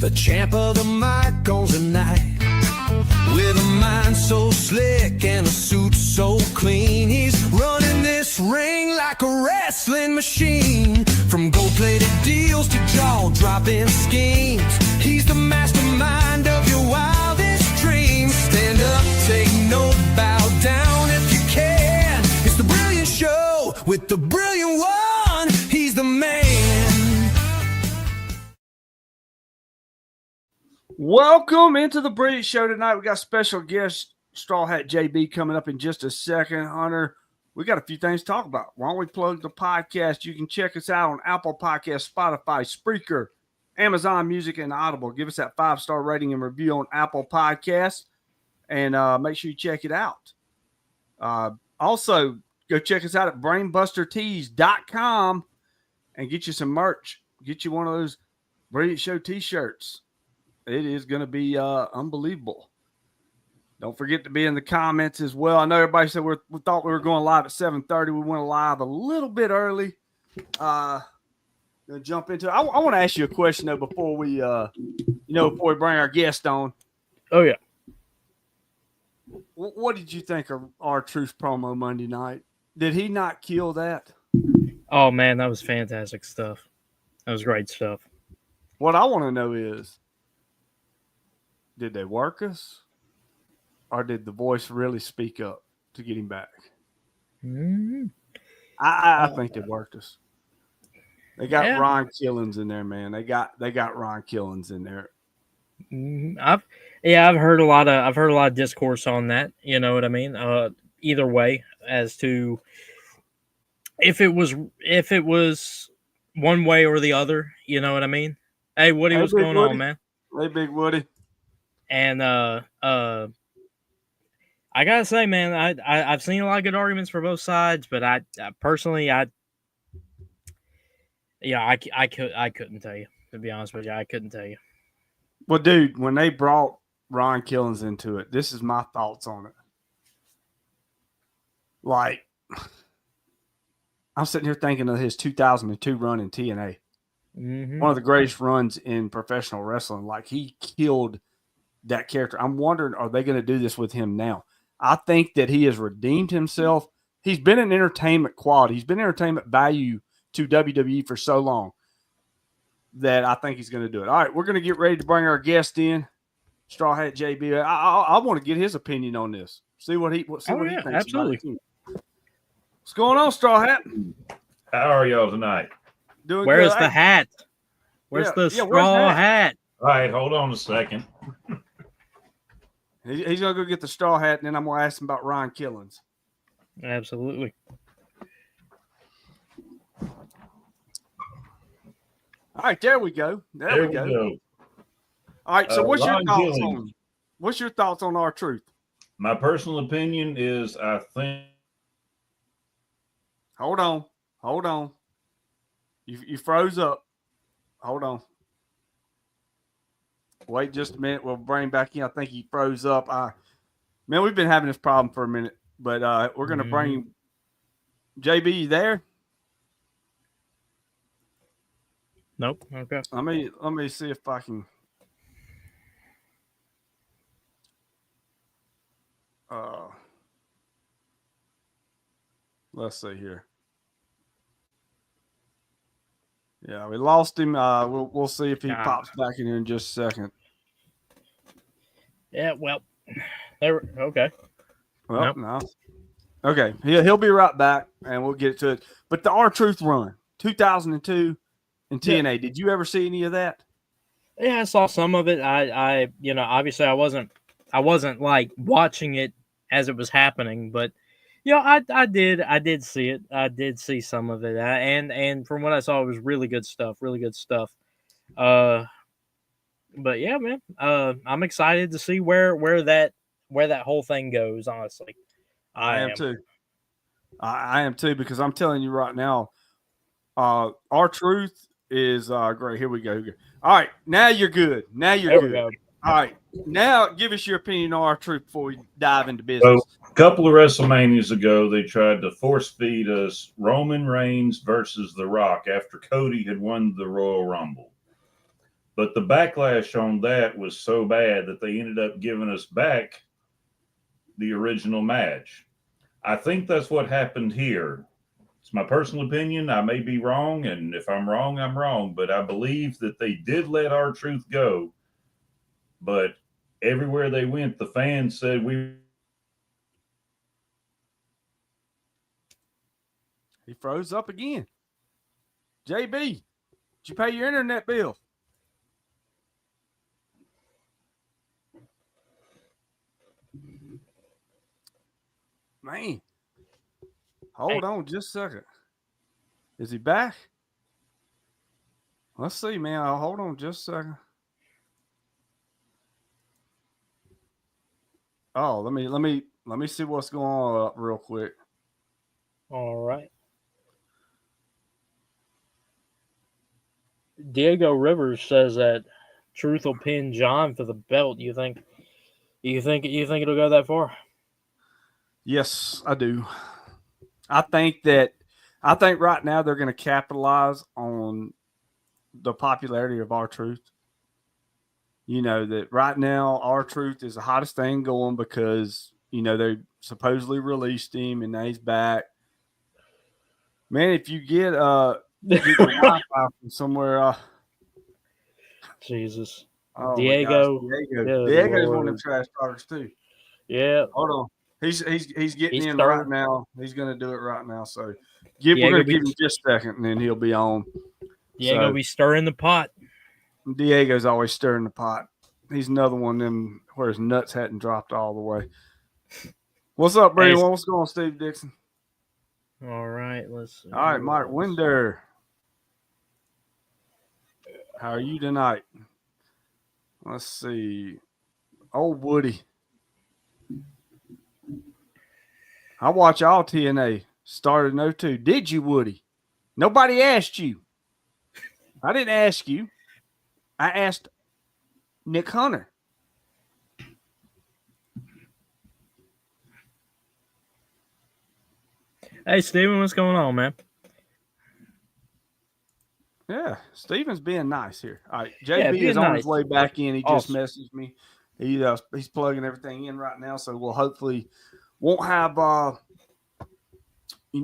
The champ of the mic owns the night. With a mind so slick and a suit so clean, he's running this ring like a wrestling machine. From gold-plated deals to jaw-dropping schemes, he's the mastermind of your wildest dreams. Stand up, take note, bow down if you can. It's the Brilliant Show with the Brilliant One. He's the man. Welcome into the Brilliant Show tonight. We got special guest Straw Hat JB coming up in just a second. Hunter, we got a few things to talk about. Why don't we plug the podcast? You can check us out on Apple Podcasts, Spotify, Spreaker, Amazon Music, and Audible. Give us that 5-star rating and review on Apple Podcasts, and make sure you check it out. Also, go check us out at brainbustertees.com and get you some merch. Get you one of those Brilliant Show t-shirts. It is going to be unbelievable. Don't forget to be in the comments as well. I know everybody said we thought we were going live at 7:30. We went live a little bit early. Gonna jump into it. I want to ask you a question though before we before we bring our guest on. Oh yeah. What did you think of R-Truth promo Monday night? Did he not kill that? Oh man, that was fantastic stuff. That was great stuff. What I want to know is, did they work us? Or did the voice really speak up to get him back? Mm-hmm. I think they worked us. They got Ron Killens in there, man. They got Ron Killens in there. Mm-hmm. I've heard a lot of discourse on that. You know what I mean? Either way, as to if it was one way or the other. You know what I mean? Hey, Woody, what's going on, man? Hey, Big Woody. And I gotta say, man, I've seen a lot of good arguments for both sides, but I personally, I couldn't tell you, to be honest with you. I couldn't tell you. Well, dude, when they brought Ron Killens into it, this is my thoughts on it. Like, I'm sitting here thinking of his 2002 run in TNA. Mm-hmm. One of the greatest runs in professional wrestling. Like, he killed that character. I'm wondering, are they going to do this with him now? I think that he has redeemed himself. He's been an entertainment quality. He's been entertainment value to WWE for so long that I think he's going to do it. All right, we're going to get ready to bring our guest in, Straw Hat JB. I want to get his opinion on this. See what he thinks. Absolutely. What's going on, Straw Hat? How are y'all tonight? Doing Where's good. the hat? Where's the straw hat? All right, hold on a second. He's going to go get the straw hat, and then I'm going to ask him about Ron Killens. Absolutely. All right, there we go. There we go. All right, so what's your thoughts on R-Truth? My personal opinion is I think. Hold on. You froze up. Hold on. Wait just a minute. We'll bring him back in. I think he froze up. Man, we've been having this problem for a minute, but we're going to bring JB. You there? Nope. Okay. Let me see if I can. Let's see here. Yeah, we lost him. We'll see if he pops back in here in just a second. Yeah, well, okay. Well, no. Okay, he'll be right back, and we'll get to it. But the R-Truth run, 2002 in TNA. Did you ever see any of that? Yeah, I saw some of it. I obviously I wasn't like watching it as it was happening, but I did see it. I did see some of it, and from what I saw, it was really good stuff. But yeah, man, I'm excited to see where that whole thing goes. Honestly, I am too. I am too, because I'm telling you right now, R-Truth is great. Here we go. All right, now you're good. Now you're good. All right, now give us your opinion on R-Truth before we dive into business. So, a couple of WrestleManias ago, they tried to force feed us Roman Reigns versus The Rock after Cody had won the Royal Rumble. But the backlash on that was so bad that they ended up giving us back the original match. I think that's what happened here. It's my personal opinion. I may be wrong, and if I'm wrong, I'm wrong. But I believe that they did let R-Truth go. But everywhere they went, the fans said we. He froze up again. JB, did you pay your internet bill? Man, hold on just a second. Is he back? Let's see, man. Hold on just a second. Oh, let me see what's going on real quick. All right. Diego Rivers says that Truth will pin John for the belt. You think it'll go that far? Yes, I do. I think right now they're going to capitalize on the popularity of R-Truth. You know, that right now R-Truth is the hottest thing going because, you know, they supposedly released him and now he's back. Man, if you get the Wi-Fi from somewhere, Jesus. oh Diego. Diego's one of them trash talkers too. Yeah. Hold on. He's getting He's in starting. right now. He's going to do it right now. So we're Diego going to give him just a second, and then he'll be on. Diego be stirring the pot. Diego's always stirring the pot. He's another one of them where his nuts hadn't dropped all the way. What's up, Brady? What's going on, Steve Dixon? All right, let's see. All right, Mark Winder. How are you tonight? Let's see. Old Woody. I watch all TNA. Started in 02. Did you, Woody? Nobody asked you. I didn't ask you. I asked Nick Hunter. Hey, Steven, what's going on, man? Yeah, Steven's being nice here. All right, JB is on his way back in. He just messaged me. He's plugging everything in right now, so we'll hopefully won't have he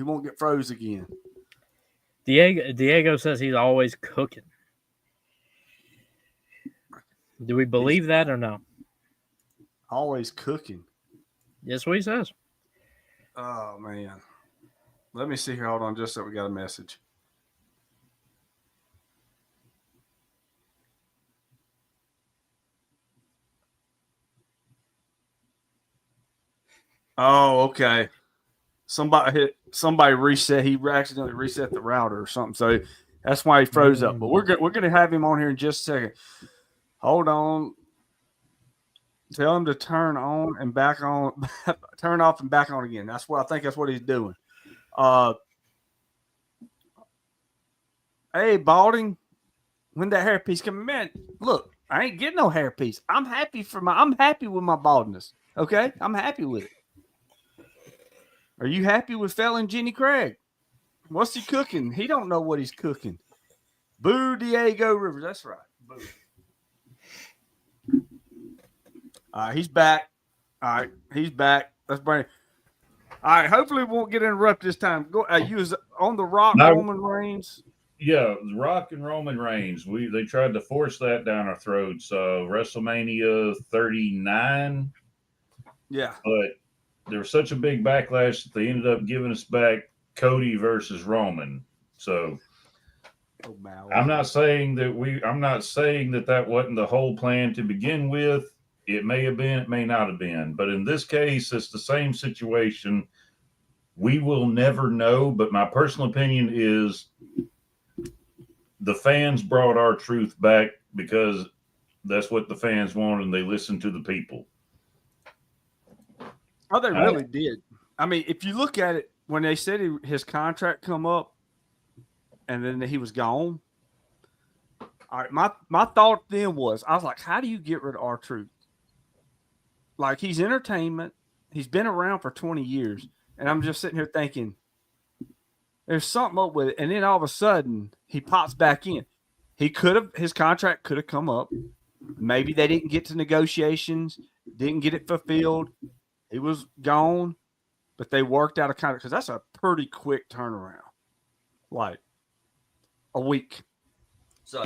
won't get froze again. Diego says he's always cooking. Do we believe that or no? Always cooking. That's what he says. Oh man, let me see here. Hold on, just so we got a message. Oh, okay. Somebody reset. He accidentally reset the router or something, so that's why he froze up. But we're gonna have him on here in just a second. Hold on. Tell him to turn on and back on, turn off and back on again. That's what I think. That's what he's doing. Hey, Balding, when that hairpiece coming, man? Look, I ain't getting no hairpiece. I'm happy with my baldness. Okay, I'm happy with it. Are you happy with Felon Jenny Craig? What's he cooking? He don't know what he's cooking. Boo Diego Rivers. That's right. Boo. He's back. All right, he's back. Let's bring. All right, hopefully we won't get interrupted this time. Go. You was on the Rock Roman Reigns. Yeah, the Rock and Roman Reigns. They tried to force that down our throats. WrestleMania 39. Yeah, but there was such a big backlash that they ended up giving us back Cody versus Roman. So I'm not saying that wasn't the whole plan to begin with. It may have been, it may not have been. But in this case, it's the same situation. We will never know. But my personal opinion is the fans brought R-Truth back because that's what the fans wanted, and they listened to the people. Oh, they really did. I mean, if you look at it, when they said his contract come up and then he was gone, all right, my thought then was, I was like, how do you get rid of R-Truth? Like, he's entertainment. He's been around for 20 years. And I'm just sitting here thinking, there's something up with it. And then all of a sudden, he pops back in. his contract could have come up. Maybe they didn't get to negotiations, didn't get it fulfilled. He was gone, but they worked out a contract because that's a pretty quick turnaround, like a week. So,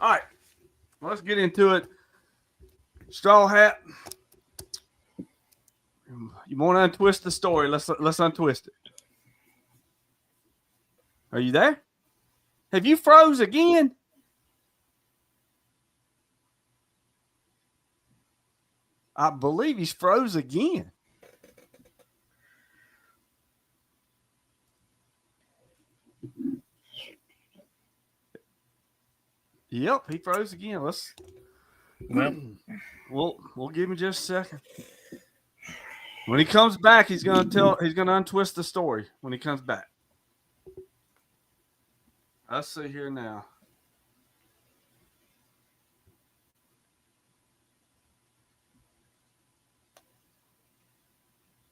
all right, let's get into it. Straw Hat, you want to untwist the story? Let's untwist it. Are you there? Have you froze again? I believe he's froze again. Yep, he froze again. We'll give him just a second. When he comes back, he's gonna untwist the story when he comes back. Let's see here now.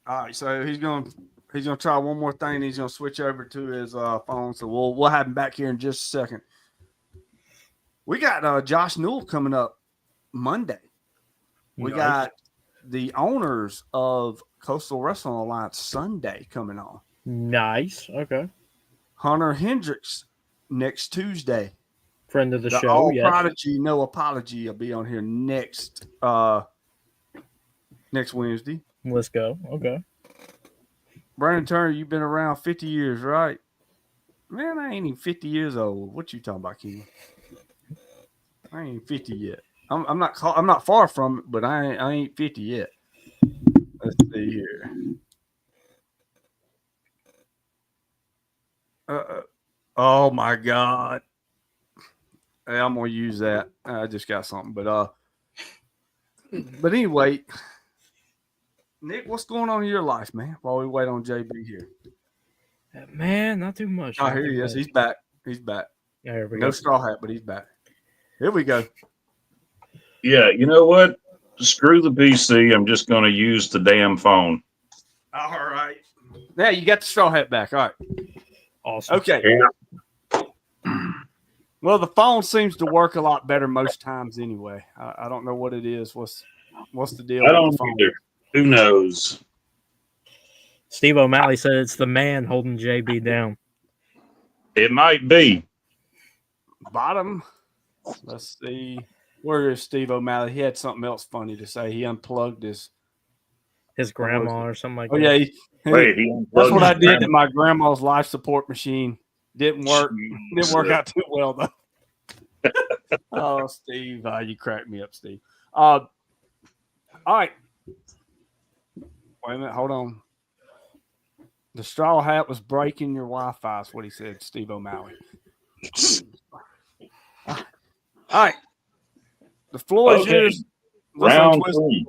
All right, so he's gonna try one more thing. He's gonna switch over to his phone. So we'll have him back here in just a second. We got Josh Newell coming up Monday. We got the owners of Coastal Wrestling Alliance Sunday coming on. Nice. Okay. Hunter Hendricks next Tuesday. Friend of the show. All yes. Prodigy, no apology. I'll be on here next Wednesday. Let's go. Okay. Brandon Turner, you've been around 50 years, right? Man, I ain't even 50 years old. What you talking about, Ken? I ain't 50 yet. I'm not far from it, but I ain't 50 yet. Let's see here. Oh my God. Hey, I'm gonna use that. I just got something, but anyway, Nick, what's going on in your life, man? While we wait on JB here. Man, not too much. Oh, here he is. He's back. He's back. Yeah, here we No go. straw hat, but he's back. Here we go. Yeah, you know what? Screw the PC. I'm just going to use the damn phone. All right. Now you got the straw hat back. All right. Awesome. Okay. Yeah. Well, the phone seems to work a lot better most times anyway. I don't know what it is. What's the deal? I don't with the phone? either. Who knows? Steve O'Malley said it's the man holding JB down. It might be. Bottom. Let's see. Where is Steve O'Malley? He had something else funny to say. He unplugged his grandma or something like Oh that. yeah, Wait, that's what I did to my grandma's life support machine. Didn't work. Didn't work out too well though. Oh, Steve, you cracked me up, Steve. All right. Wait a minute. Hold on. The straw hat was breaking your Wi-Fi. Is what he said, Steve O'Malley. All right. The floor is yours. Round three.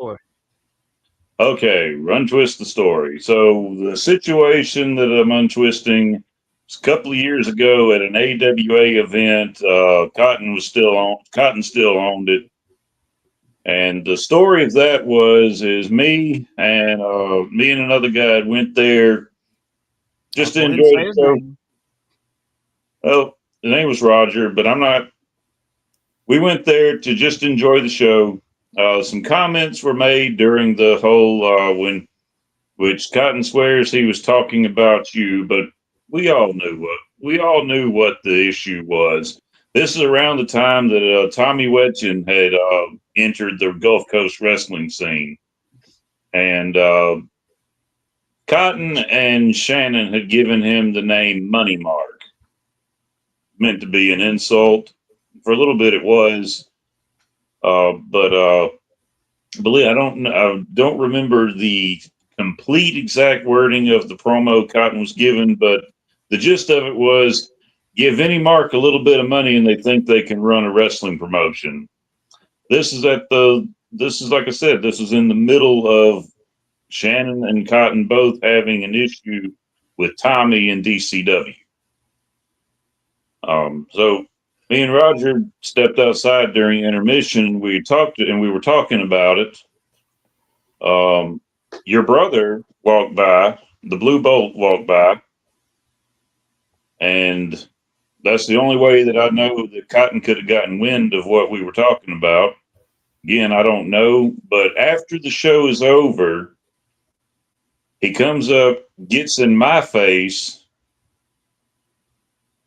Okay, untwist the story. So the situation that I'm untwisting was a couple of years ago at an AWA event. Cotton still owned it. And the story of that is me and another guy went there just to enjoy the show. Well, the name was Roger, but we went there to just enjoy the show. Some comments were made during the whole which Cotton swears he was talking about you, but we all knew what the issue was. This is around the time that Tommy Wetchen had entered the Gulf Coast wrestling scene, and Cotton and Shannon had given him the name Money Mark, meant to be an insult. For a little bit, it was. But I don't remember the complete exact wording of the promo Cotton was given, but the gist of it was give any mark a little bit of money and they think they can run a wrestling promotion. This is like I said, this is in the middle of Shannon and Cotton both having an issue with Tommy and DCW. So me and Roger stepped outside during intermission. We were talking about it. Your brother walked by, the Blue Bolt walked by, and That's the only way that I know that Cotton could have gotten wind of what we were talking about. Again, I don't know, but after the show is over, he comes up, gets in my face.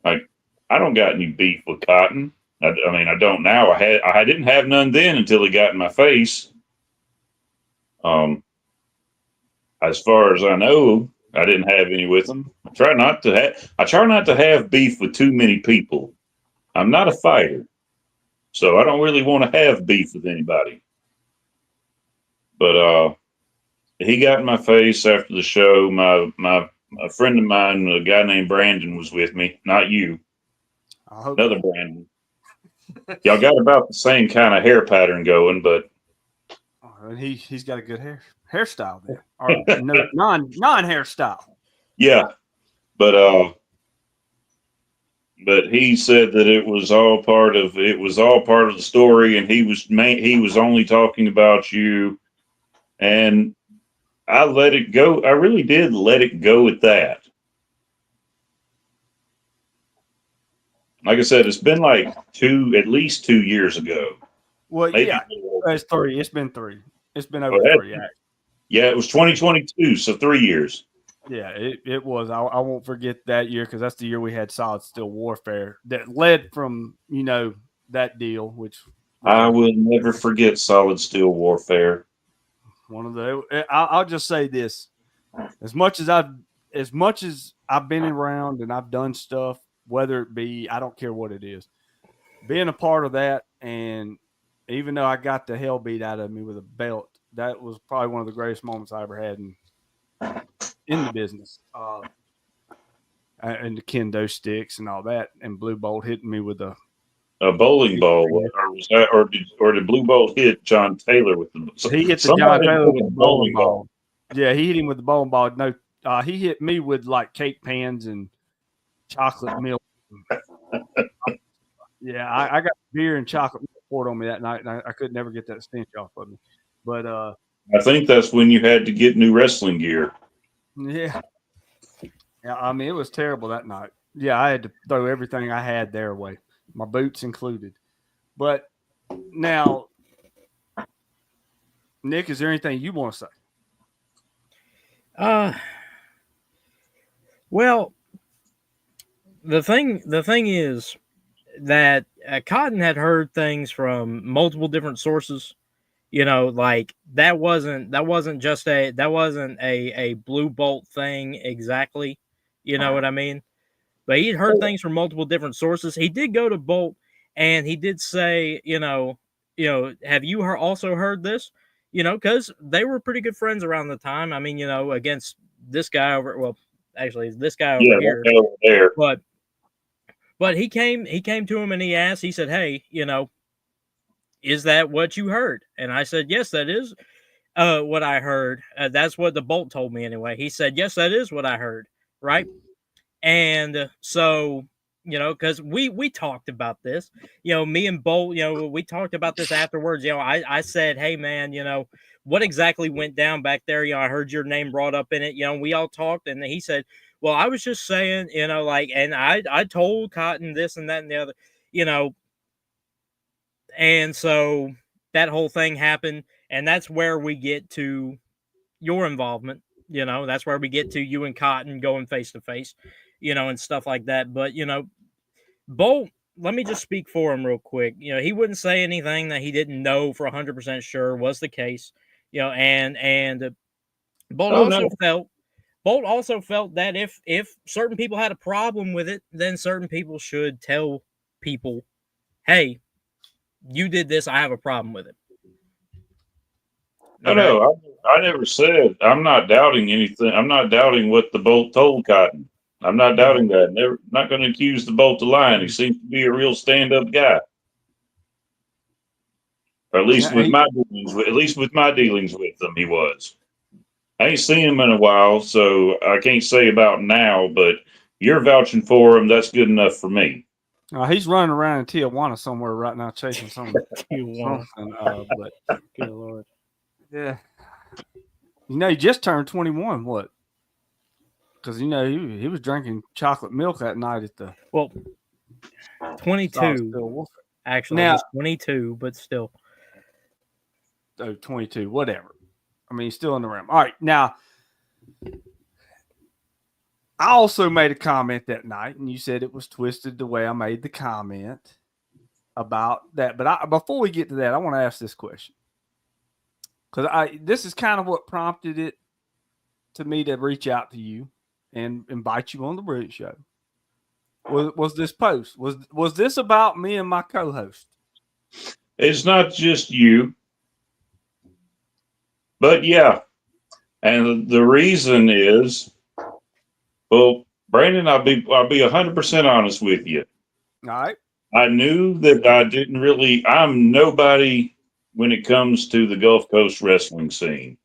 Like, I don't got any beef with Cotton. I mean, I don't now. I didn't have none then until he got in my face. As far as I know, I didn't have any with him. I try not to have beef with too many people. I'm not a fighter, so I don't really want to have beef with anybody. But he got in my face after the show. A friend of mine, a guy named Brandon, was with me. Not you, another Brandon. Y'all got about the same kind of hair pattern going, but and he's got a good hairstyle there, or no, non hairstyle. Yeah, but he said that it was all part of the story, and he was only talking about you, and I let it go. I really did let it go at that. Like I said, it's been like at least 2 years ago. Well, Maybe yeah, it's 3. It's been 3. It's been over 3. Yeah, it was 2022, so 3 years. Yeah, it was. I won't forget that year because that's the year we had Solid Steel Warfare that led from that deal, which I will never forget Solid Steel Warfare. One of the. I'll just say this: as much as I've been around and I've done stuff, whether it be, I don't care what it is, being a part of that, and even though I got the hell beat out of me with a belt, that was probably one of the greatest moments I ever had in the business. And the kendo sticks and all that, and Blue Bolt hitting me with a bowling ball, or did Blue Bolt hit John Taylor with the? He hit the John Taylor with the bowling ball. Yeah, he hit him with the bowling ball. No, he hit me with like cake pans and chocolate milk. Yeah, I got beer and chocolate milk poured on me that night, and I could never get that stench off of me. But I think that's when you had to get new wrestling gear. Yeah. I mean, it was terrible that night. Yeah, I had to throw everything I had there away, my boots included. But now, Nick, is there anything you want to say? Well, the thing is that Cotton had heard things from multiple different sources. Like that wasn't a Blue Bolt thing exactly. You know what I mean? But he'd heard things from multiple different sources. He did go to Bolt, and he did say, have you also heard this? Because they were pretty good friends around the time. I mean, against this guy over. Well, actually, this guy over here. Over there. But he came to him and he asked. He said, "Hey, is that what you heard?" And I said, "Yes, that is what I heard. That's what the Bolt told me anyway." He said, "Yes, that is what I heard." Right. And so, because we talked about this, me and Bolt, we talked about this afterwards. I said, "Hey, man, what exactly went down back there? I heard your name brought up in it. We all talked." And he said, "Well, I was just saying, and I told Cotton this and that and the other, and so that whole thing happened. And that's where we get to your involvement. That's where we get to you and Cotton going face to face, and stuff like that. But, Bolt, let me just speak for him real quick. He wouldn't say anything that he didn't know for 100% sure was the case, and Bolt also felt that if certain people had a problem with it, then certain people should tell people, "Hey, you did this. I have a problem with it." Okay? No, I never said. I'm not doubting anything. I'm not doubting what the Bolt told Cotton. I'm not doubting that. Never, not going to accuse the Bolt of lying. He seems to be a real stand-up guy. Or at least with my dealings with them, he was. I ain't seen him in a while, so I can't say about now. But you're vouching for him. That's good enough for me. He's running around in Tijuana somewhere right now, chasing something. But good Lord, yeah. He just turned 21. What? Because he was drinking chocolate milk that night at the. Well, 22. Actually, now, he's 22, but still. 22, whatever. I mean, he's still in the rim. All right, now I also made a comment that night, and you said it was twisted the way I made the comment about that. But before we get to that, I want to ask this question because this is kind of what prompted it to me to reach out to you and invite you on the Brilliant Show. Was this post? Was this about me and my co-host? It's not just you, but yeah. And the reason is, well, Brandon, I'll be 100% honest with you. All right. I knew that I'm nobody when it comes to the Gulf Coast wrestling scene.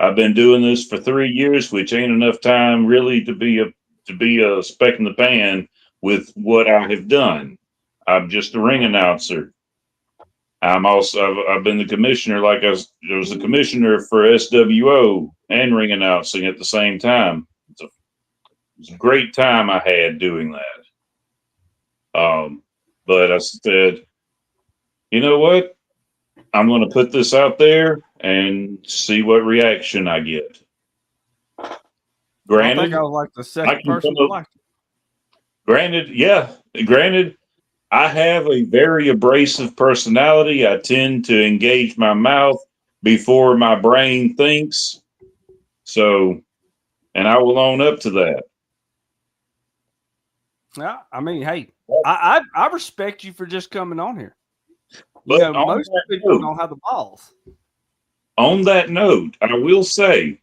I've been doing this for 3 years, which ain't enough time really to be a speck in the pan with what I have done. I'm just a ring announcer. I've been the commissioner, I was the commissioner for SWO and ring announcing at the same time. It was a great time I had doing that. But I said, you know what? I'm going to put this out there and see what reaction I get. Granted, I think I was like the second person to like it. Granted, I have a very abrasive personality. I tend to engage my mouth before my brain thinks. So, and I will own up to that. Yeah, I mean, hey, I respect you for just coming on here. But most people don't have the balls. On that note, I will say,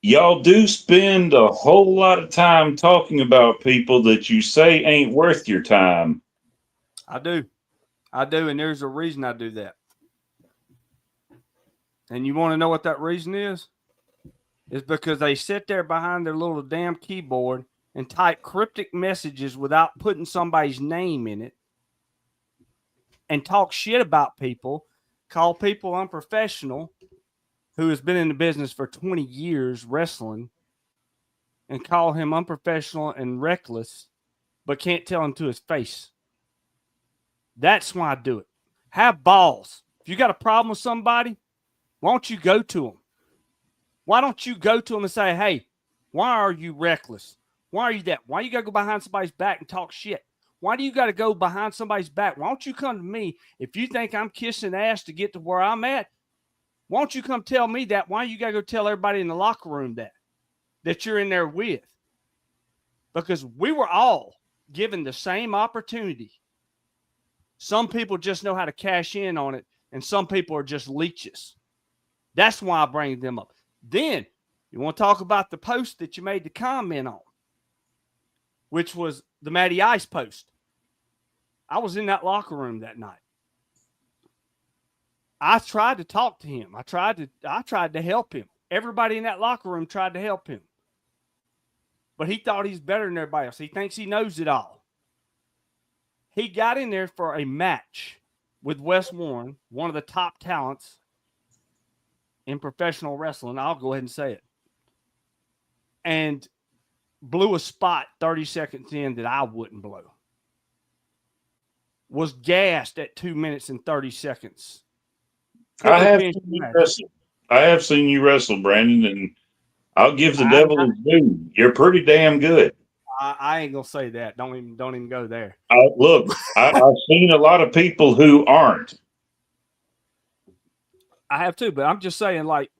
y'all do spend a whole lot of time talking about people that you say ain't worth your time. I do, and there's a reason I do that. And you want to know what that reason is? It's because they sit there behind their little damn keyboard and type cryptic messages without putting somebody's name in it and talk shit about people, call people unprofessional who has been in the business for 20 years wrestling and call him unprofessional and reckless, but can't tell him to his face. That's why I do it. Have balls. If you got a problem with somebody, why don't you go to them? Why don't you go to them and say, hey, why are you reckless? Why are you that? Why you got to go behind somebody's back and talk shit? Why do you got to go behind somebody's back? Why don't you come to me if you think I'm kissing ass to get to where I'm at? Why don't you come tell me that? Why you got to go tell everybody in the locker room that you're in there with? Because we were all given the same opportunity. Some people just know how to cash in on it, and some people are just leeches. That's why I bring them up. Then you want to talk about the post that you made the comment on, which was the Matty Ice post. I was in that locker room that night. I tried to talk to him. I tried to help him. Everybody in that locker room tried to help him. But he thought he's better than everybody else. He thinks he knows it all. He got in there for a match with Wes Warren, one of the top talents in professional wrestling. I'll go ahead and say it. And blew a spot 30 seconds in that I wouldn't blow. Was gassed at 2 minutes and 30 seconds. I have seen you wrestle, Brandon, and I'll give the devil his due. You're pretty damn good. I ain't gonna say that. Don't even go there. Look, I've seen a lot of people who aren't. I have too, but I'm just saying, like,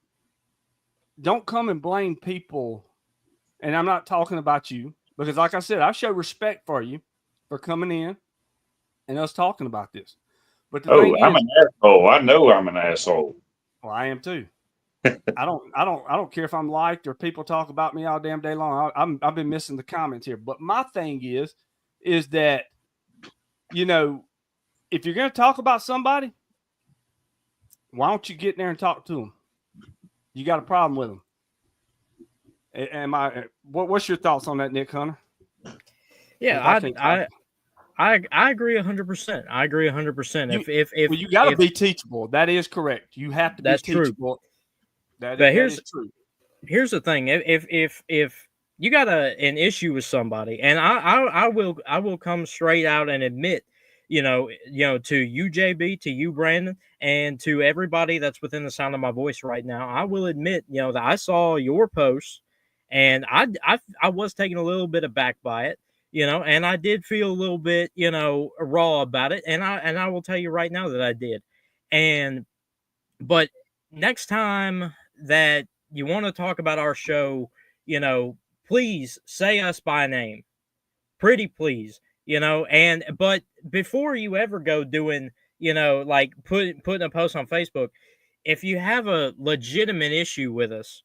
don't come and blame people. And I'm not talking about you because, like I said, I show respect for you for coming in and us talking about this. But the thing I'm is, an asshole. I know I'm an asshole. Well, I am too. I don't care if I'm liked or people talk about me all damn day long. I've been missing the comments here. But my thing is that, you know, if you're going to talk about somebody, why don't you get in there and talk to them? You got a problem with them. What's your thoughts on that, Nick Hunter? Yeah, I agree 100%. I agree 100%. If you got to be teachable. That is correct. You have to be teachable. That is true. Here's the thing. If an issue with somebody, and I will come straight out and admit, to you, JB, to you, Brandon, and to everybody that's within the sound of my voice right now, I will admit, that I saw your post, and I was taken a little bit aback by it, and I did feel a little bit, raw about it, and I will tell you right now that I did, but next time that you want to talk about our show, please say us by name. Pretty please. But before you ever go doing, like putting a post on Facebook, if you have a legitimate issue with us,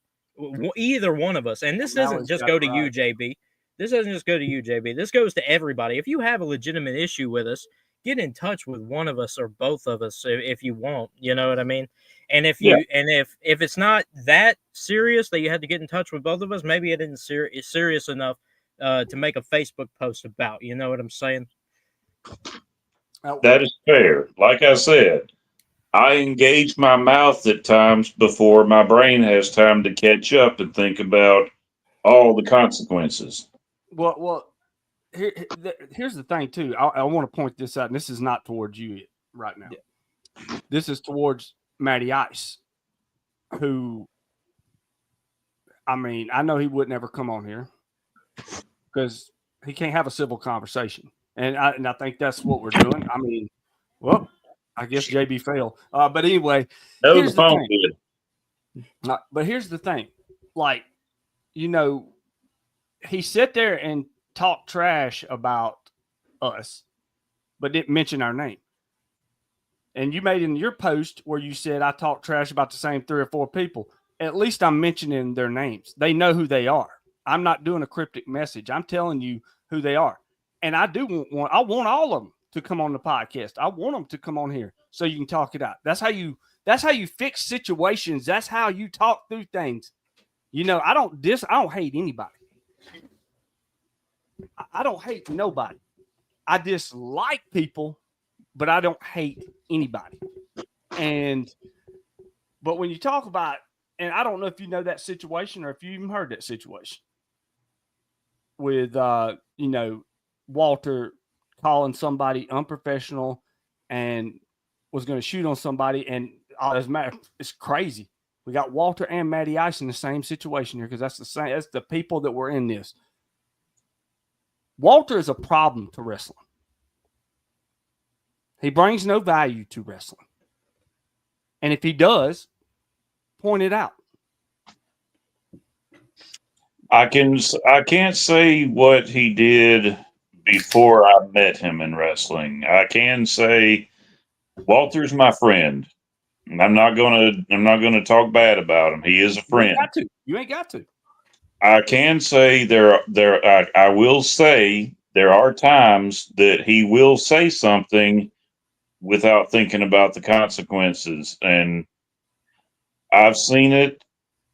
either one of us, and this doesn't just go to you, JB. This doesn't just go to you, JB. This goes to everybody. If you have a legitimate issue with us, get in touch with one of us or both of us if you want. You know what I mean? And if if it's not that serious that you had to get in touch with both of us, maybe it isn't serious enough to make a Facebook post about. You know what I'm saying? That is fair. Like I said, I engage my mouth at times before my brain has time to catch up and think about all the consequences. Well, here's the thing too. I want to point this out, and this is not towards you right now. Yeah. This is towards Matty Ice, who, I mean, I know he would never come on here because he can't have a civil conversation, and I think that's what we're doing. I mean, well, I guess JB failed, but anyway, no, here's the phone thing. But here's the thing, like, he sat there and talked trash about us, but didn't mention our name. And you made in your post where you said I talked trash about the same 3 or 4 people. At least I'm mentioning their names. They know who they are. I'm not doing a cryptic message. I'm telling you who they are. And I do want I want all of them to come on the podcast. I want them to come on here so you can talk it out. That's how you fix situations. That's how you talk through things. I don't hate anybody. I don't hate nobody. I dislike people, but I don't hate anybody. But when you talk about, and I don't know if you know that situation or if you even heard that situation with, Walter calling somebody unprofessional and was going to shoot on somebody. And it's crazy. We got Walter and Matty Ice in the same situation here because that's the people that were in this. Walter is a problem to wrestling. He brings no value to wrestling. And if he does, point it out. I can't say what he did before I met him in wrestling. I can say Walter's my friend. I'm not gonna talk bad about him. He is a friend. You ain't got to. I can say I will say there are times that he will say something without thinking about the consequences. And I've seen it.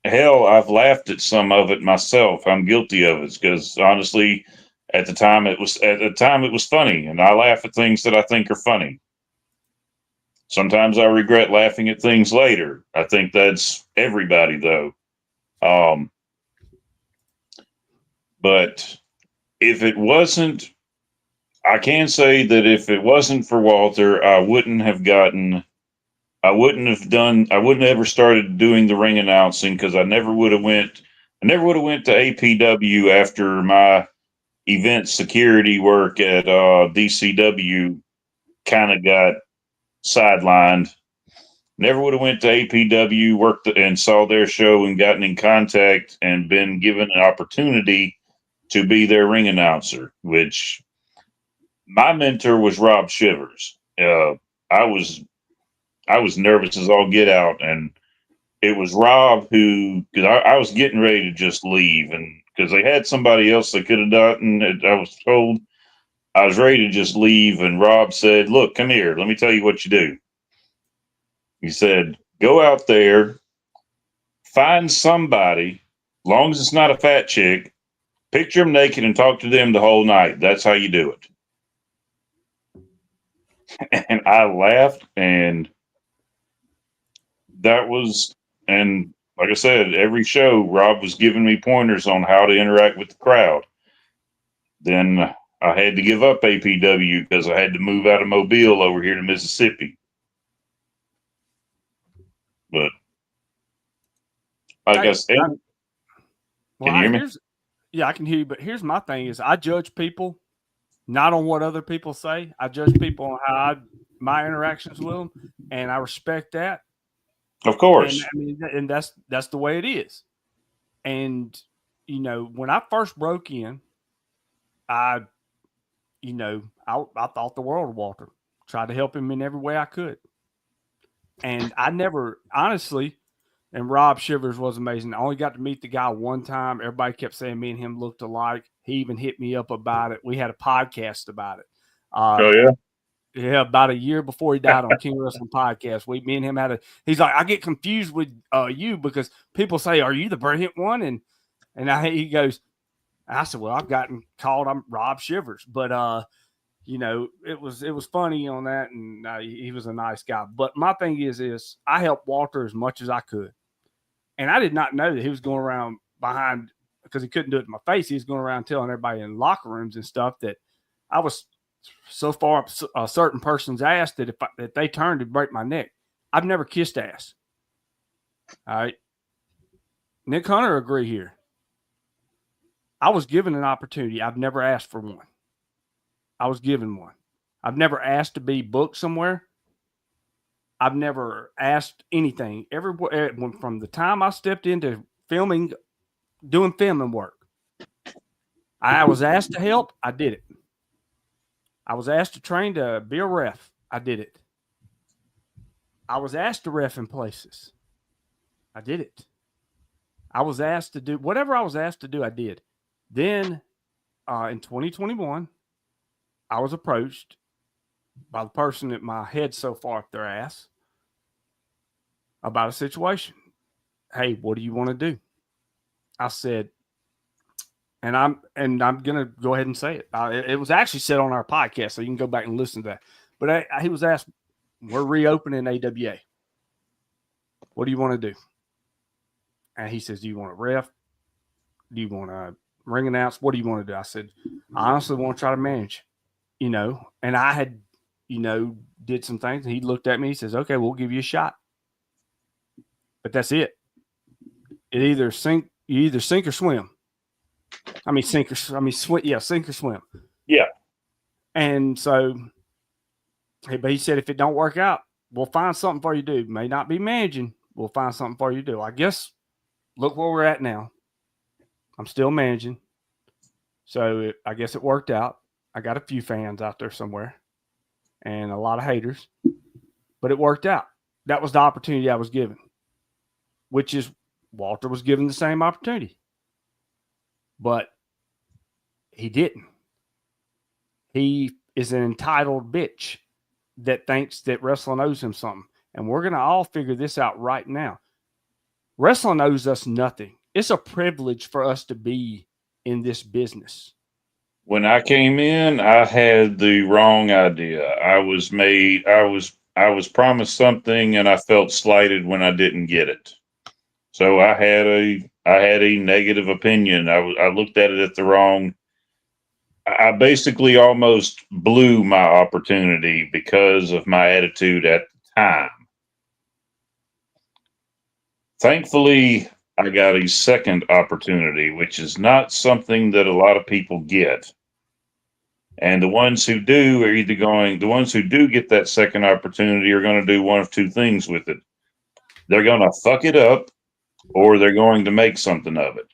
Hell, I've laughed at some of it myself. I'm guilty of it because honestly, at the time it was funny, and I laugh at things that I think are funny. Sometimes I regret laughing at things later. I think that's everybody though. But if it wasn't, I can say that if it wasn't for Walter, I wouldn't have ever started doing the ring announcing because I never would have went to APW after my event security work at DCW kind of got sidelined. Never would have went to APW, worked and saw their show and gotten in contact and been given an opportunity to be their ring announcer, which my mentor was Rob Shivers. I was nervous as all get out, and it was Rob who, because I was getting ready to just leave, and because they had somebody else they could have done it, I was told I was ready to just leave, and Rob said, "Look, come here. Let me tell you what you do." He said, "Go out there, find somebody, long as it's not a fat chick, picture them naked and talk to them the whole night. That's how you do it." And I laughed, and like I said, every show, Rob was giving me pointers on how to interact with the crowd. Then I had to give up APW because I had to move out of Mobile over here to Mississippi. But I guess, can you hear me? Yeah, I can hear you. But here's my thing: is I judge people not on what other people say. I judge people on how my interactions with them, and I respect that. Of course. And I mean, and that's the way it is. And you know, when I first broke in, I thought the world of Walter. Tried to help him in every way I could. And I never, honestly, and Rob Shivers was amazing. I only got to meet the guy one time. Everybody kept saying me and him looked alike. He even hit me up about it. We had a podcast about it. Oh, yeah? Yeah, about a year before he died on King Wrestling Podcast. Me and him had he's like, I get confused with you because people say, are you the brilliant one? And he goes, I said, well, I've gotten called, I'm Rob Shivers. But, you know, it was funny on that, and he was a nice guy. But my thing is I helped Walter as much as I could. And I did not know that he was going around behind, because he couldn't do it in my face. He was going around telling everybody in locker rooms and stuff that I was so far up a certain person's ass that if they turned to break my neck. I've never kissed ass. All right. Nick Hunter agree here. I was given an opportunity. I've never asked for one. I was given one. I've never asked to be booked somewhere. I've never asked anything. From the time I stepped into filming, doing filming work, I was asked to help. I did it. I was asked to train to be a ref. I did it. I was asked to ref in places. I did it. I was asked to do whatever I was asked to do. I did. Then in 2021, I was approached by the person that my head's so far up their ass about a situation. Hey, what do you want to do? I said, and I'm gonna go ahead and say it. It was actually said on our podcast, so you can go back and listen to that. But he was asked, we're reopening AWA. What do you want to do? And he says, do you want to ref? Do you want to ring announce? What do you want to do? I said, I honestly want to try to manage, and I had, did some things, and he looked at me, he says, okay, we'll give you a shot. But that's it. You either sink or swim. Sink or swim. Yeah, sink or swim. Yeah. And so, but he said, if it don't work out, we'll find something for you to do. May not be managing. We'll find something for you to do. I guess, look where we're at now. I'm still managing. So I guess it worked out. I got a few fans out there somewhere and a lot of haters, but it worked out. That was the opportunity I was given, which is Walter was given the same opportunity, but he didn't. He is an entitled bitch that thinks that wrestling owes him something. And we're going to all figure this out right now. Wrestling owes us nothing. It's a privilege for us to be in this business. When I came in, I had the wrong idea. I was promised something, and I felt slighted when I didn't get it. So I had a negative opinion. I looked at it at the wrong. I basically almost blew my opportunity because of my attitude at the time. Thankfully, I got a second opportunity, which is not something that a lot of people get. And the ones who do the ones who do get that second opportunity are going to do one of two things with it. They're going to fuck it up, or they're going to make something of it.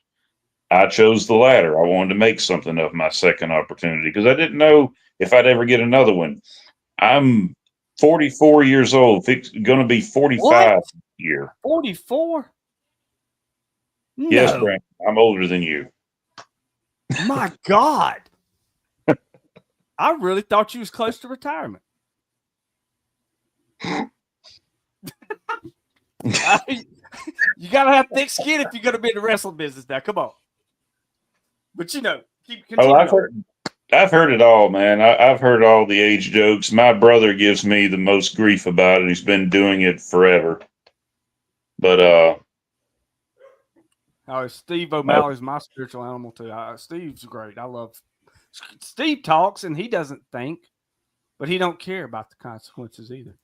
I chose the latter. I wanted to make something of my second opportunity because I didn't know if I'd ever get another one. I'm 44 years old, going to be 45 this year. 44? No. Yes, Brent, I'm older than you. My God. I really thought you was close to retirement. You got to have thick skin if you're going to be in the wrestling business now. Come on. But, keep continuing. I've heard it all, man. I've heard all the age jokes. My brother gives me the most grief about it. He's been doing it forever. But Oh, Steve O'Malley's my spiritual animal too. Steve's great. I love Steve talks and he doesn't think, but he don't care about the consequences either.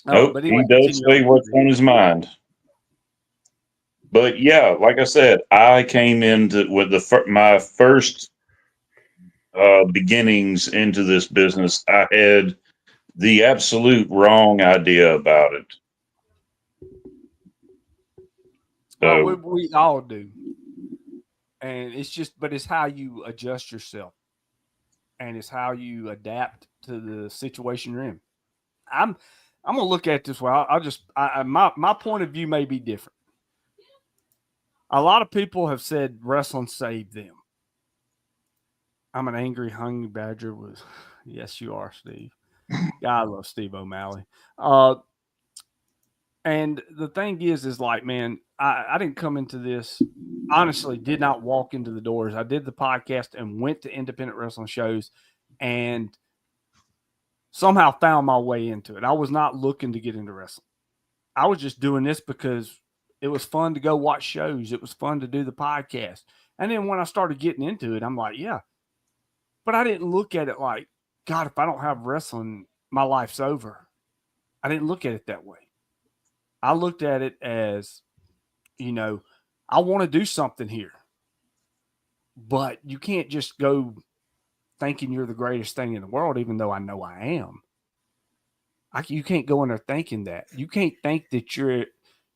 Nope, But anyway, he does say what's on his mind. But yeah, like I said, I came into with my first beginnings into this business. I had the absolute wrong idea about it. So, well, we all do, and but it's how you adjust yourself, and it's how you adapt to the situation you're in. I'm gonna look at this way. My point of view may be different. A lot of people have said wrestling saved them. I'm an angry, hungry badger with, yes, you are, Steve. God, I love Steve O'Malley. And the thing is like, man, I didn't come into this, honestly, did not walk into the doors. I did the podcast and went to independent wrestling shows and somehow found my way into it. I was not looking to get into wrestling. I was just doing this because it was fun to go watch shows. It was fun to do the podcast. And then when I started getting into it, I'm like, yeah. But I didn't look at it like, God, if I don't have wrestling, my life's over. I didn't look at it that way. I looked at it as, I want to do something here. But you can't just go thinking you're the greatest thing in the world, even though I know I am. You can't go in there thinking that. You can't think that you're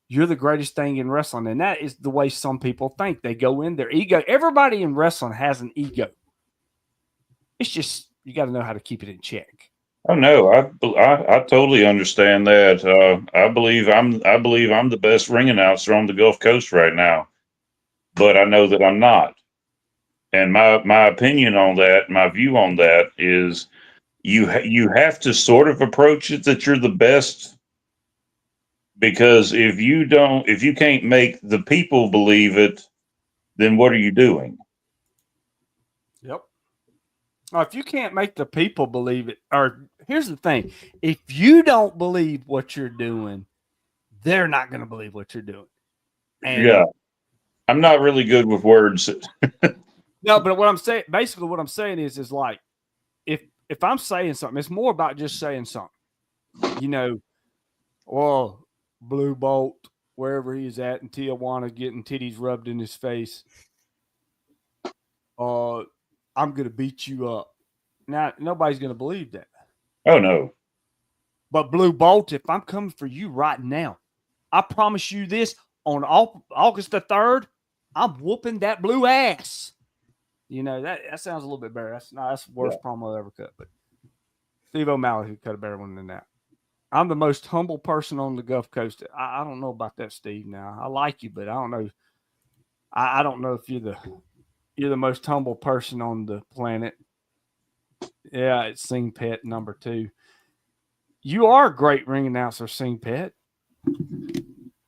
the greatest thing in wrestling. And that is the way some people think. They go in their ego. Everybody in wrestling has an ego. It's just you got to know how to keep it in check. Oh no, I totally understand that. I believe I'm the best ring announcer on the Gulf Coast right now, but I know that I'm not. And my opinion on that, my view on that is, you have to sort of approach it that you're the best, because if you can't make the people believe it, then what are you doing? Yep. If you can't make the people believe it, or here's the thing, if you don't believe what you're doing, they're not going to believe what you're doing. And yeah, I'm not really good with words. No, but what I'm saying is like, if I'm saying something, it's more about just saying something. Well, Blue Bolt, wherever he's at in Tijuana, getting titties rubbed in his face. I'm going to beat you up. Now, nobody's going to believe that. Oh, no. But Blue Bolt, if I'm coming for you right now, I promise you this, on August the 3rd, I'm whooping that blue ass. That sounds a little bit better. That's the worst promo I ever cut. But Steve O'Malley could cut a better one than that. I'm the most humble person on the Gulf Coast. I don't know about that, Steve. Now I like you, but I don't know. I don't know if you're the most humble person on the planet. Yeah, it's Sing Pet number 2. You are a great ring announcer, Sing Pet.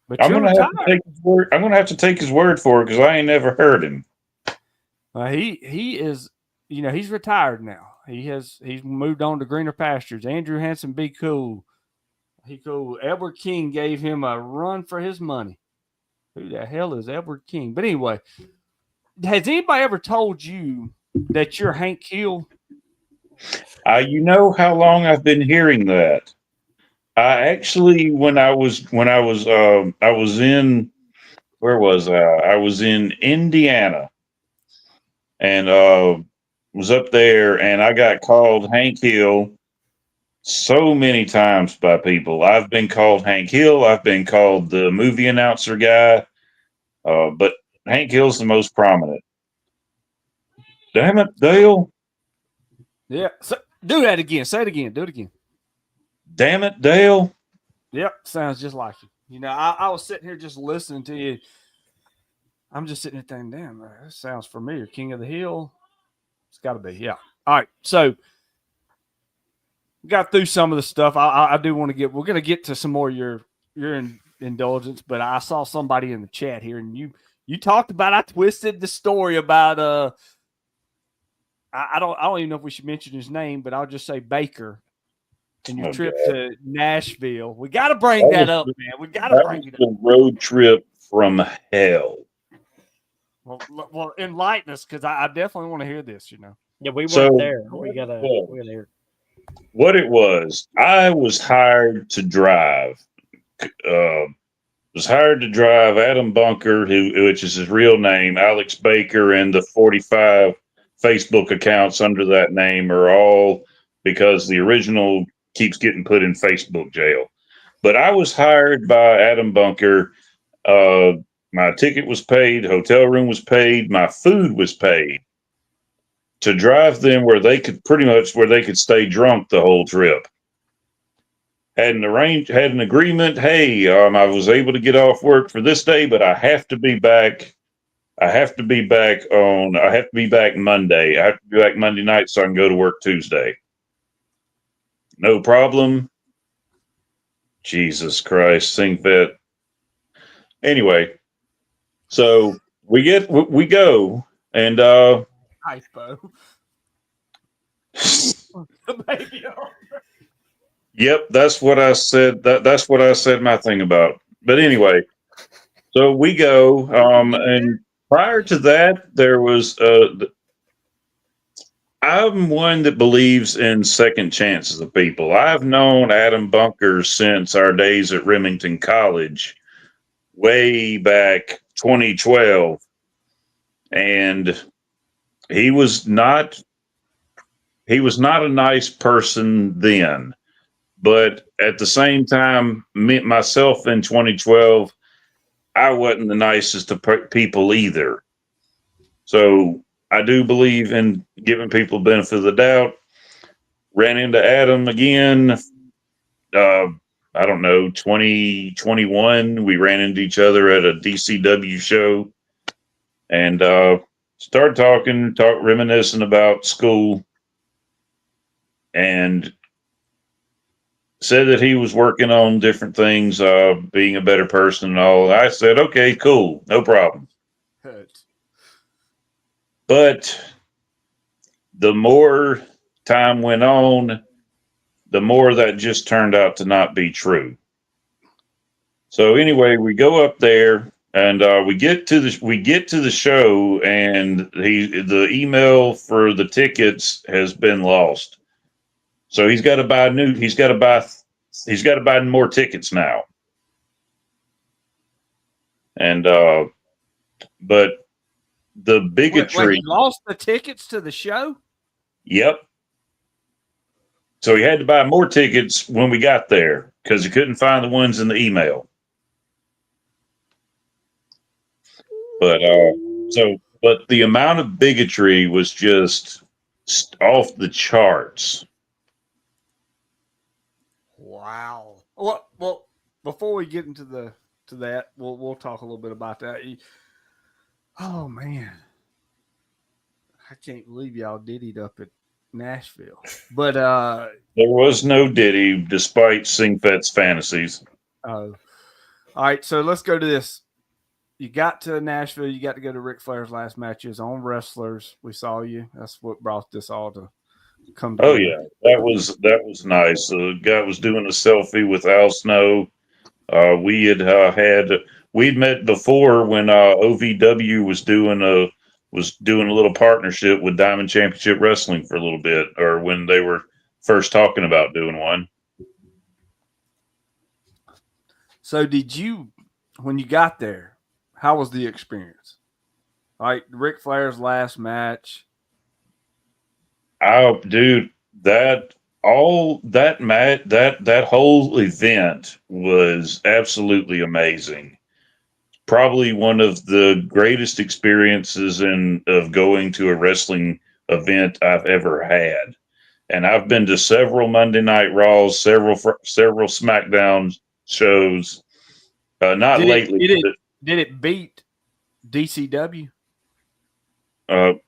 But I'm gonna have to take his word. I'm gonna have to take his word for it, because I ain't never heard him. He is, he's retired now. He's moved on to greener pastures. Andrew Hansen, be cool. He cool. Edward King gave him a run for his money. Who the hell is Edward King? But anyway, has anybody ever told you that you're Hank Hill? You know how long I've been hearing that. I actually, I was in, where was I? I was in Indiana, and was up there, and I got called Hank Hill so many times by people. I've been called Hank Hill. I've been called the movie announcer guy, but Hank Hill's the most prominent. Damn it, Dale. Yeah. So, do that again. Say it again. Do it again. Damn it, Dale. Yep. Sounds just like you. I was sitting here just listening to you. I'm just sitting there thinking, damn, that sounds familiar. King of the Hill. It's got to be. Yeah. All right. So, got through some of the stuff. I do want to we're going to get to some more of your indulgence, but I saw somebody in the chat here, and you talked about, I twisted the story about, I don't even know if we should mention his name, but I'll just say Baker and your trip to Nashville. We got to bring that up, man. We got to bring it up. The road trip from hell. Well, enlighten us, because I definitely want to hear this. Yeah, we So, weren't there. We gotta hear. What it was, I was hired to drive. Was hired to drive Adam Bunker, which is his real name, Alex Baker, and the 45 Facebook accounts under that name are all because the original keeps getting put in Facebook jail. But I was hired by Adam Bunker. My ticket was paid, hotel room was paid, my food was paid to drive them where they could stay drunk the whole trip. Had an agreement. Hey, I was able to get off work for this day, but I have to be back. I have to be back Monday. I have to be back Monday night so I can go to work Tuesday. No problem. Jesus Christ, sing fit. Anyway, so we go and Hypo. Yep, that's what I said. That's what I said my thing about. But anyway, so we go, and prior to that, there was. I'm one that believes in second chances of people. I've known Adam Bunker since our days at Remington College, way back 2012, and he was not a nice person then. But at the same time, myself in 2012, I wasn't the nicest of people either. So I do believe in giving people the benefit of the doubt. Ran into Adam again. I don't know, 2021. We ran into each other at a DCW show and started reminiscing about school, and said that he was working on different things, being a better person and all. I said, okay, cool, no problem. But the more time went on, the more that just turned out to not be true. So anyway, we go up there and we get to the show, and the email for the tickets has been lost. So he's got to buy more tickets now. And but the bigotry. Wait, he lost the tickets to the show? Yep. So he had to buy more tickets when we got there because he couldn't find the ones in the email. But the amount of bigotry was just off the charts. Wow. Well, before we get into that, we'll talk a little bit about that. Oh man, I can't believe y'all diddied up at Nashville. But there was no Diddy, despite Singfet's fantasies. All right, so let's go to this. You got to Nashville. You got to go to Ric Flair's last matches on Wrestlers. We saw you. That's what brought this all to come together. Oh yeah, that was nice. The guy was doing a selfie with Al Snow. We'd met before when OVW was doing a little partnership with Diamond Championship Wrestling for a little bit, or when they were first talking about doing one. So when you got there, how was the experience? Like Ric Flair's last match. Oh, dude, that whole event was absolutely amazing. Probably one of the greatest experiences of going to a wrestling event I've ever had. And I've been to several Monday Night Raws, several SmackDown shows. Not lately. Did it beat DCW?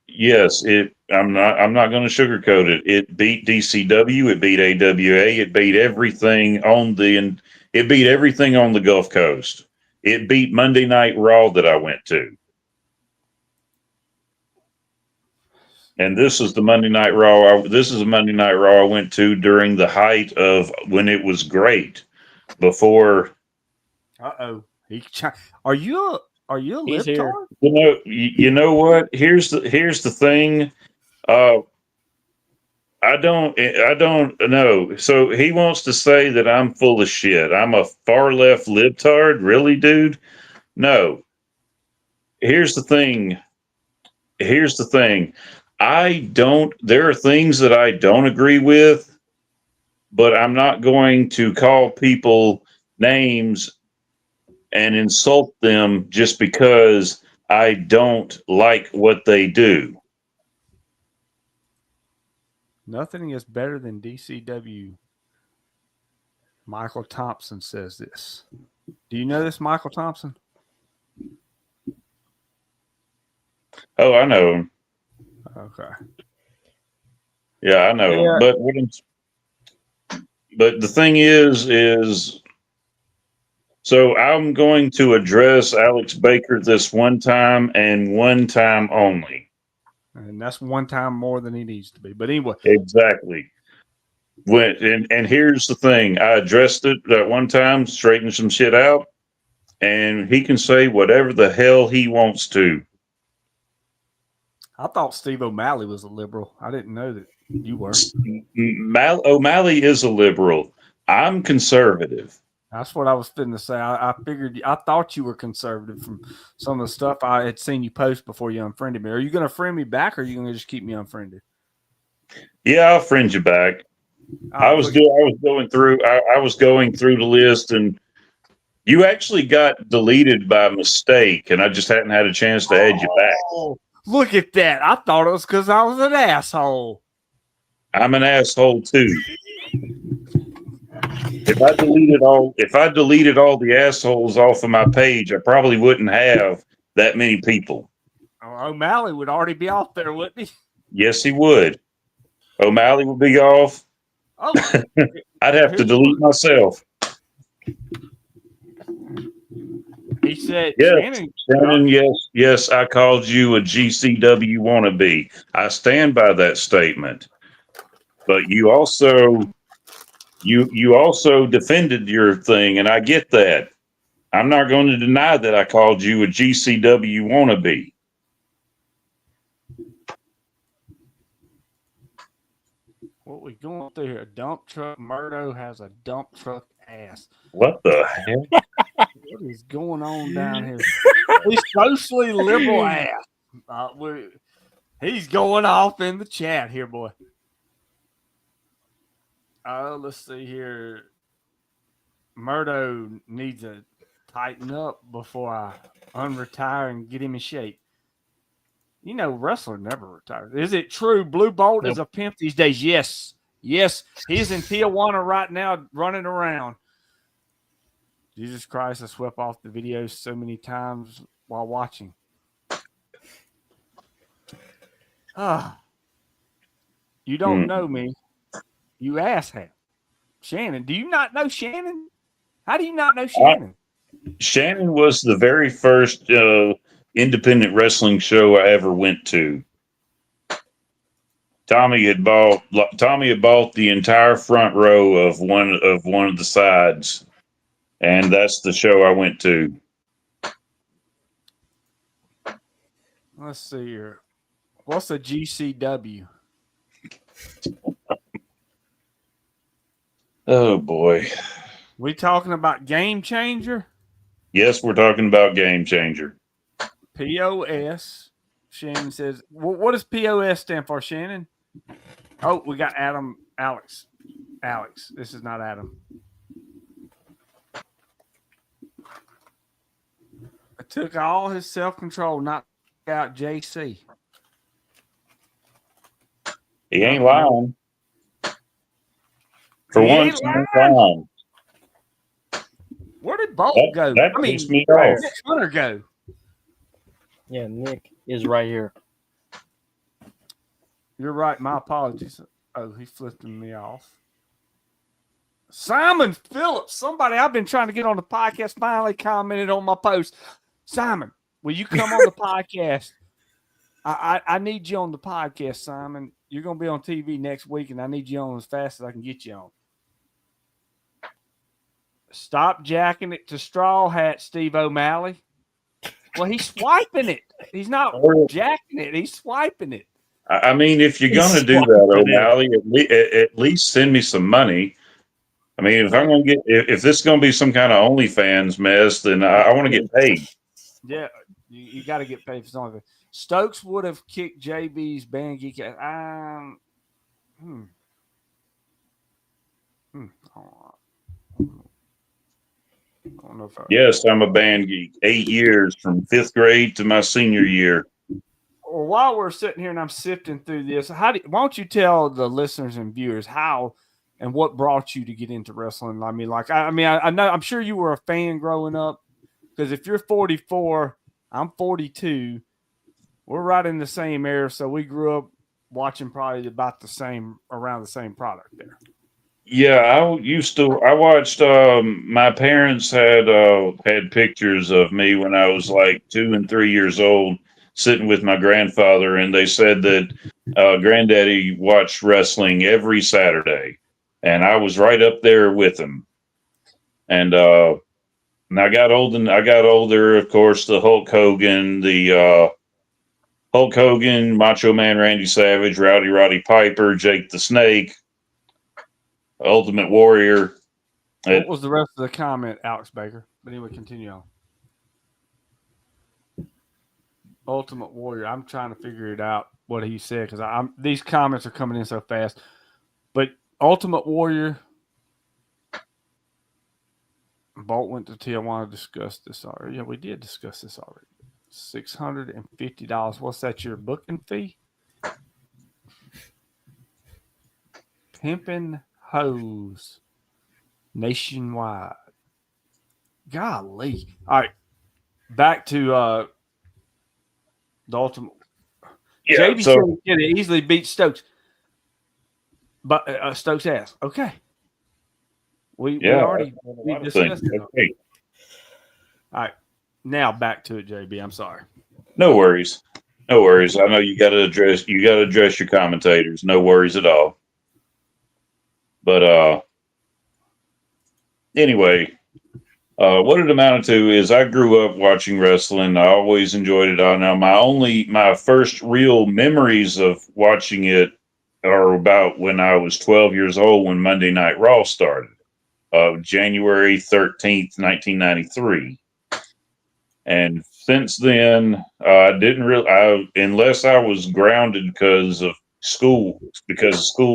Yes. I'm not going to sugarcoat it. It beat DCW. It beat AWA. It beat everything on the Gulf Coast. It beat Monday Night Raw that I went to. And this is the Monday Night Raw. This is a Monday Night Raw I went to during the height of when it was great. Before. Are you a He's here. libtard? You know what? Here's the thing. I don't know. So he wants to say that I'm full of shit. I'm a far left libtard, really, dude? No. Here's the thing. Here's the thing. There are things that I don't agree with, but I'm not going to call people names and insult them just because I don't like what they do. Nothing is better than DCW. Michael Thompson says this. Do you know this, Michael Thompson? Oh, I know him. Okay. Yeah, I know him. But the thing is so I'm going to address Alex Baker this one time and one time only. And that's one time more than he needs to be. But anyway. Exactly. And here's the thing. I addressed it that one time, straightened some shit out, and he can say whatever the hell he wants to. I thought Steve O'Malley was a liberal. I didn't know that you were. O'Malley is a liberal. I'm conservative. That's what I was fitting to say. I figured, I thought you were conservative from some of the stuff I had seen you post before you unfriended me. Are you going to friend me back, or are you going to just keep me unfriended? Yeah, I'll friend you back. I was going through the list, and you actually got deleted by mistake, and I just hadn't had a chance to add you back. Look at that. I thought it was because I was an asshole. I'm an asshole too. If I deleted all the assholes off of my page, I probably wouldn't have that many people. O'Malley would already be off there, wouldn't he? Yes, he would. O'Malley would be off. Oh, I'd have to delete myself. He said, yes, Shannon, yes, I called you a GCW wannabe. I stand by that statement. But you also defended your thing, and I get that. I'm not going to deny that I called you a GCW wannabe. What we going through here? Dump truck. Murdo has a dump truck ass. What the hell? What is going on down here? He's socially liberal ass. He's going off in the chat here, boy. Let's see here. Murdo needs to tighten up before I unretire and get him in shape. You know, wrestler never retires. Is it true Blue Bolt is a pimp these days? Yes. Yes. He's in Tijuana right now running around. Jesus Christ, I swept off the videos so many times while watching. You don't know me. You asshat. Shannon, do you not know Shannon? How do you not know Shannon? Shannon was the very first independent wrestling show I ever went to. Tommy had bought the entire front row of one of the sides, and that's the show I went to. Let's see here. What's a GCW? Oh boy. We talking about Game Changer? Yes, we're talking about Game Changer. POS. Shannon says, what does POS stand for, Shannon? Oh, we got Alex. This is not Adam. It took all his self-control not to out JC. He ain't lying. For once, he ain't lying. Where did Bolt go? That pissed me off. Where did Hunter go? Yeah, Nick is right here. You're right. My apologies. Oh, he flipping me off. Simon Phillips. Somebody I've been trying to get on the podcast finally commented on my post. Simon, will you come on the podcast? I need you on the podcast, Simon. You're going to be on TV next week, and I need you on as fast as I can get you on. Stop jacking it to straw hat, Steve O'Malley. Well, he's swiping it. He's not jacking it. He's swiping it. I mean, if you're going to do that, O'Malley, at least send me some money. I mean, if I'm going to get, if this is going to be some kind of OnlyFans mess, then I want to get paid. Yeah, you got to get paid for something. Stokes would have kicked JB's Band Geek. I don't know if yes, I'm a band geek. 8 years from 5th grade to my senior year. Well, while we're sitting here and I'm sifting through this, why don't you tell the listeners and viewers how and what brought you to get into wrestling? I mean, I know, I'm sure you were a fan growing up, because if you're 44, I'm 42. We're right in the same era, so we grew up watching probably about around the same product there. Yeah, I watched, my parents had pictures of me when I was like 2 and 3 years old, sitting with my grandfather, and they said that granddaddy watched wrestling every Saturday, and I was right up there with him. And I got older, of course, the Hulk Hogan, Macho Man Randy Savage, Rowdy Roddy Piper, Jake the Snake, Ultimate Warrior. What was the rest of the comment, Alex Baker? But anyway, continue on. Ultimate Warrior. I'm trying to figure it out what he said, because these comments are coming in so fast. But Ultimate Warrior. Bolt went to Tijuana to discuss this already. Yeah, we did discuss this already. $650. What's that? Your booking fee? Pimpin' Hose nationwide. Golly. All right. Back to the Ultimate. Yeah, JB said he can easily beat Stokes. But Stokes asked, okay. We already discussed it. Okay. All right. Now back to it, JB. I'm sorry. No worries. No worries. I know you got to address your commentators. No worries at all. But anyway, what it amounted to is I grew up watching wrestling. I always enjoyed it. Now my first real memories of watching it are about when I was 12 years old, when Monday Night Raw started, January 13th, 1993. And since then, I didn't really, unless I was grounded because of school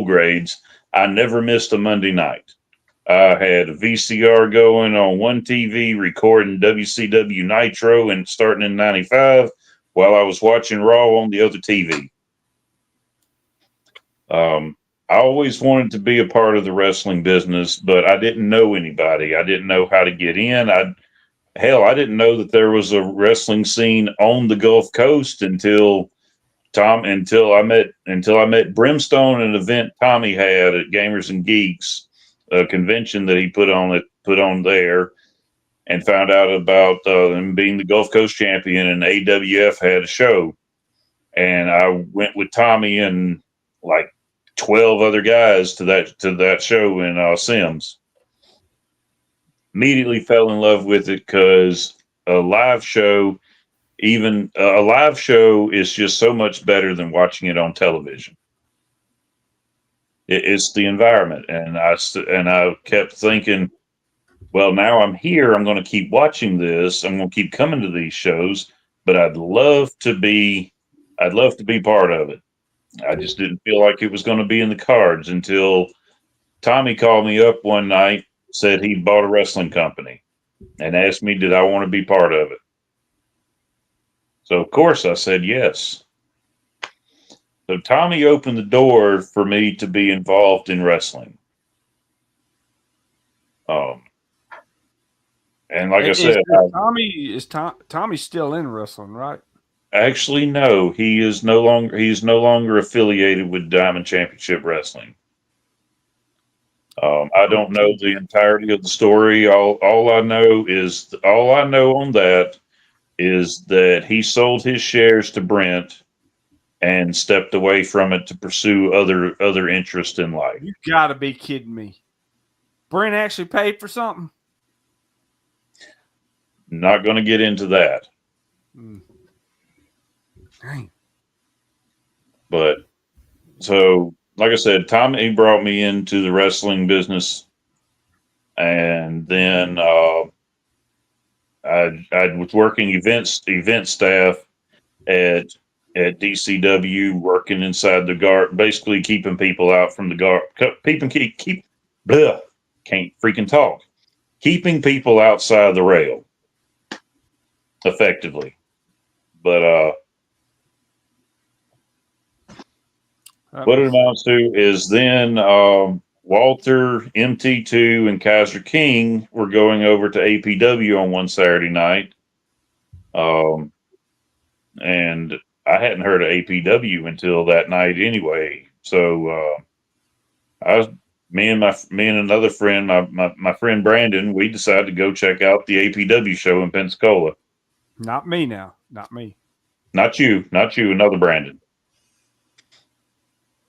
grades, I never missed a Monday night. I had a VCR going on one TV, recording WCW Nitro, and starting in '95, while I was watching Raw on the other TV. I always wanted to be a part of the wrestling business, but I didn't know anybody. I didn't know how to get in. I didn't know that there was a wrestling scene on the Gulf Coast until I met Brimstone at an event Tommy had at Gamers and Geeks, a convention that he put on there, and found out about him being the Gulf Coast champion, and AWF had a show. And I went with Tommy and like 12 other guys to that show in Sims. Immediately fell in love with it, because a live show is just so much better than watching it on television. It's the environment, and I kept thinking, well, now I'm here. I'm going to keep watching this. I'm going to keep coming to these shows, but I'd love to be part of it. I just didn't feel like it was going to be in the cards until Tommy called me up one night, said he bought a wrestling company, and asked me, did I want to be part of it? So of course I said yes. So Tommy opened the door for me to be involved in wrestling. And like I said, Tommy's still in wrestling, right? Actually, no, he's no longer affiliated with Diamond Championship Wrestling. I don't know the entirety of the story. All I know on that is that he sold his shares to Brent and stepped away from it to pursue other interests in life. You gotta be kidding me. Brent actually paid for something? Not going to get into that. Dang. But so, like I said, Tommy brought me into the wrestling business, and then I was working event staff at DCW, working inside the guard, basically keeping people out from the guard. Can't freaking talk. Keeping people outside the rail effectively. But what it amounts to is then Walter, MT2, and Kaiser King were going over to APW on one Saturday night. And I hadn't heard of APW until that night anyway. So me and another friend, my friend Brandon, we decided to go check out the APW show in Pensacola. Not me now. Not me. Not you, another Brandon.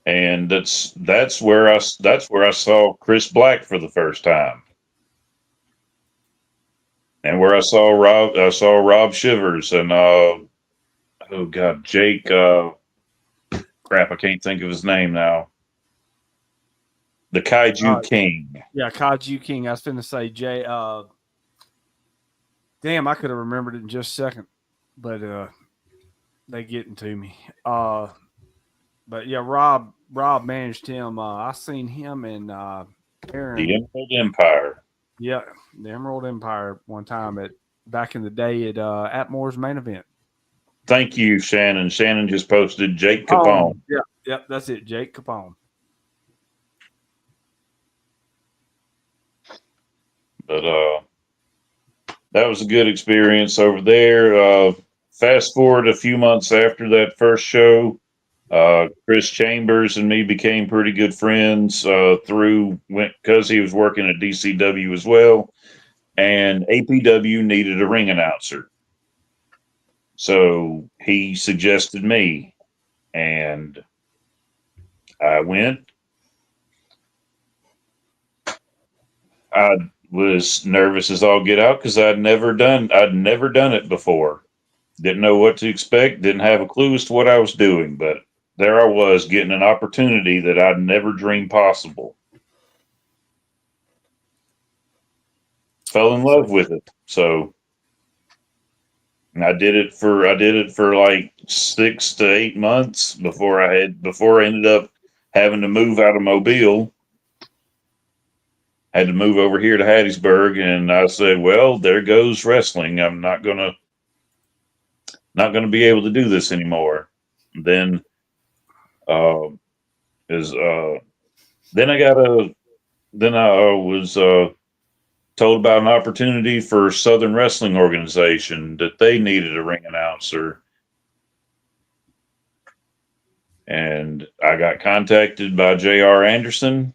And that's where I saw Chris Black for the first time. And where I saw Rob Shivers and oh god, Jake crap, I can't think of his name now. The Kaiju King. Yeah, Kaiju King. I was finna say Jay. Damn, I could have remembered it in just a second, but they getting to me. But yeah, Rob managed him. I seen him in Aaron. The Emerald Empire. Yeah, the Emerald Empire one time back in the day at Atmore's main event. Thank you, Shannon. Shannon just posted Jake Capone. Yeah, that's it, Jake Capone. But that was a good experience over there. Fast forward a few months after that first show, Chris Chambers and me became pretty good friends because he was working at DCW as well, and APW needed a ring announcer. So he suggested me, and I went. I was nervous as all get out because I'd never done it before. Didn't know what to expect. Didn't have a clue as to what I was doing, but there I was getting an opportunity that I'd never dreamed possible. Fell in love with it. So I did it for like 6 to 8 months before I ended up having to move out of Mobile. Had to move over here to Hattiesburg, and I said, well, there goes wrestling. I'm not gonna be able to do this anymore. Then then I was told about an opportunity for Southern Wrestling Organization that they needed a ring announcer. And I got contacted by J.R. Anderson.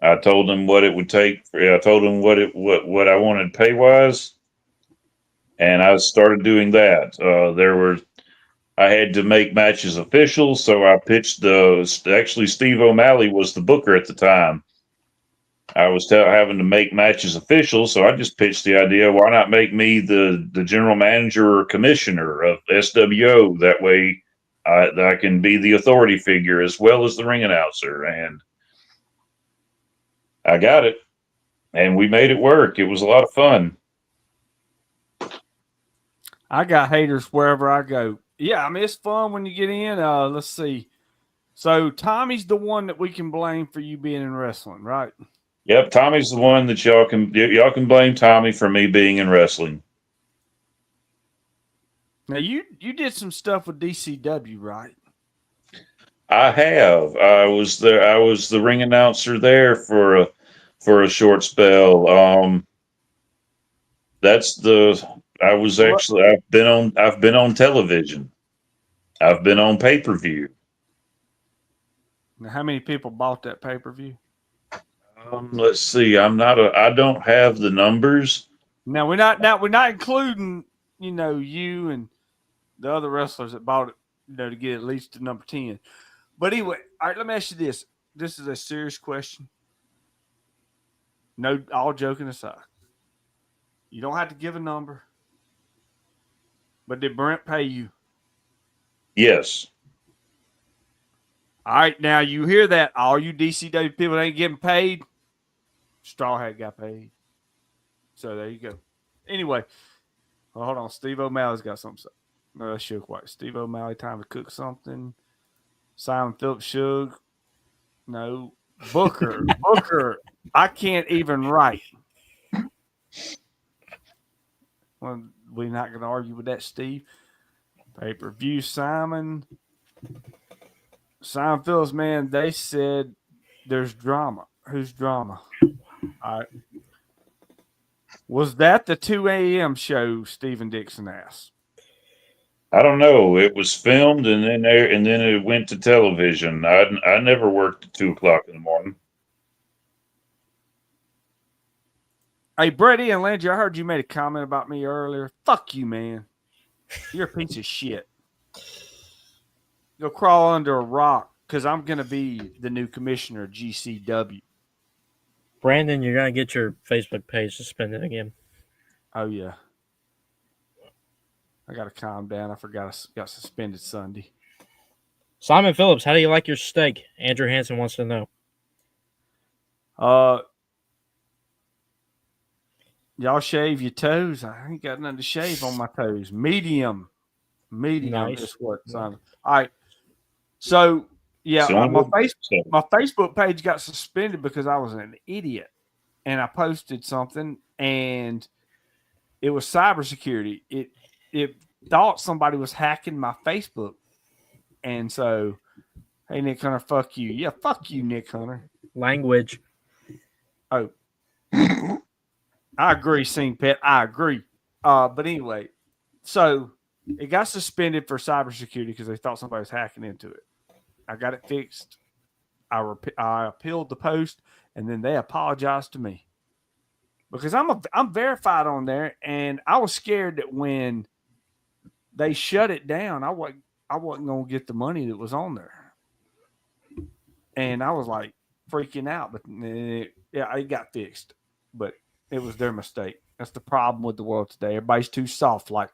I told him what it would take. I told him what I wanted pay wise, and I started doing that. I had to make matches official, so I pitched actually Steve O'Malley was the booker at the time. I was having to make matches official, so I just pitched the idea: why not make me the general manager or commissioner of SWO? That way, I can be the authority figure as well as the ring announcer. And I got it, and we made it work. It was a lot of fun. I got haters wherever I go. Yeah, I mean, it's fun when you get in. Let's see. So Tommy's the one that we can blame for you being in wrestling, right? Yep, Tommy's the one that y'all can blame Tommy for me being in wrestling. Now you did some stuff with DCW, right? I have. I was there. I was the ring announcer there for a short spell. I've been on television. I've been on pay-per-view. Now, how many people bought that pay-per-view? Let's see. I don't have the numbers. Now we're not including, you and the other wrestlers that bought it, to get at least to number 10. But anyway, all right, let me ask you this. This is a serious question. No, all joking aside. You don't have to give a number. But did Brent pay you? Yes. All right, now you hear that. All you DCW people ain't getting paid. Straw Hat got paid. So there you go. Anyway, hold on. Steve O'Malley's got something to say. No, that's Shook White. Steve O'Malley, time to cook something. Simon Phillips, Shug. No. Booker. I can't even write. Well, we're not going to argue with that, Steve. Pay-per-view, Simon Phillips, man, they said there's drama. Who's drama? All right. Was that the 2 a.m. show? Stephen Dixon asked. I don't know. It was filmed and then it went to television. I never worked at 2:00 in the morning. Hey, Brady and Landry, I heard you made a comment about me earlier. Fuck you, man. You're a piece of shit. Go crawl under a rock because I'm going to be the new commissioner of GCW. Brandon, you're going to get your Facebook page suspended again. Oh, yeah. I got to calm down. I forgot I got suspended Sunday. Simon Phillips, how do you like your steak? Andrew Hansen wants to know. Y'all shave your toes? I ain't got nothing to shave on my toes. Medium Nice. is what, Simon. All right. So, yeah, my Facebook page got suspended because I was an idiot. And I posted something, and it was cybersecurity. It thought somebody was hacking my Facebook. And so, hey, Nick Hunter, fuck you. Yeah, fuck you, Nick Hunter. Language. Oh. I agree, Sing Pet. I agree. But anyway, so it got suspended for cybersecurity because they thought somebody was hacking into it. I got it fixed. I appealed the post, and then they apologized to me because I'm verified on there, and I was scared that when they shut it down, I wasn't gonna get the money that was on there, and I was like freaking out. But it got fixed, but it was their mistake. That's the problem with the world today. Everybody's too soft, like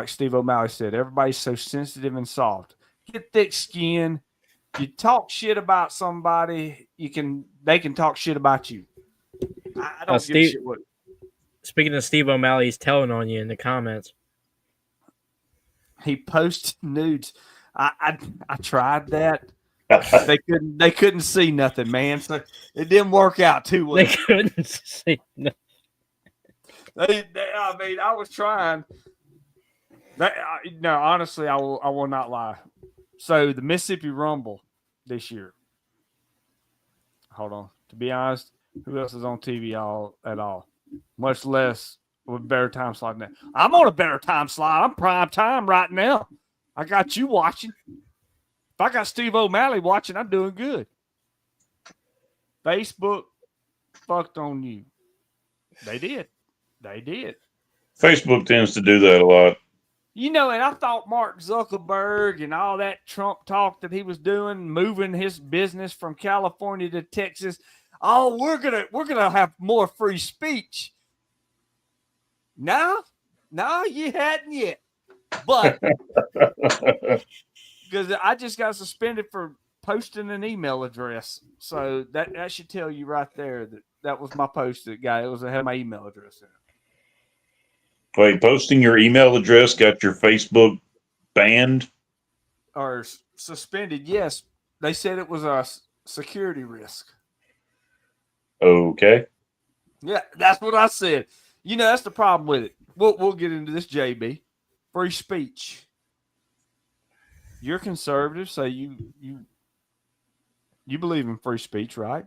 Steve O'Malley said. Everybody's so sensitive and soft. Get thick skin. You talk shit about somebody, they can talk shit about you. I don't give a shit what. Speaking of Steve O'Malley, he's telling on you in the comments. He posted nudes. I tried that. They couldn't see nothing, man. So it didn't work out too well. They couldn't see nothing. I was trying. No, honestly, I will not lie. So the Mississippi Rumble this year. Hold on. To be honest, who else is on TV at all? Much less with better time slot than that. I'm on a better time slot. I'm prime time right now. I got you watching. If I got Steve O'Malley watching, I'm doing good. Facebook fucked on you. They did. Facebook tends to do that a lot. You know, and I thought Mark Zuckerberg and all that Trump talk that he was doing, moving his business from California to Texas, we're gonna have more free speech. No, you hadn't yet. But because I just got suspended for posting an email address, so that should tell you right there that was my post. That guy, it had my email address in it. Wait, posting your email address got your Facebook banned? Or suspended, yes. They said it was a security risk. Okay. Yeah, that's what I said. You know, that's the problem with it. We'll get into this, JB. Free speech. You're conservative, so you believe in free speech, right?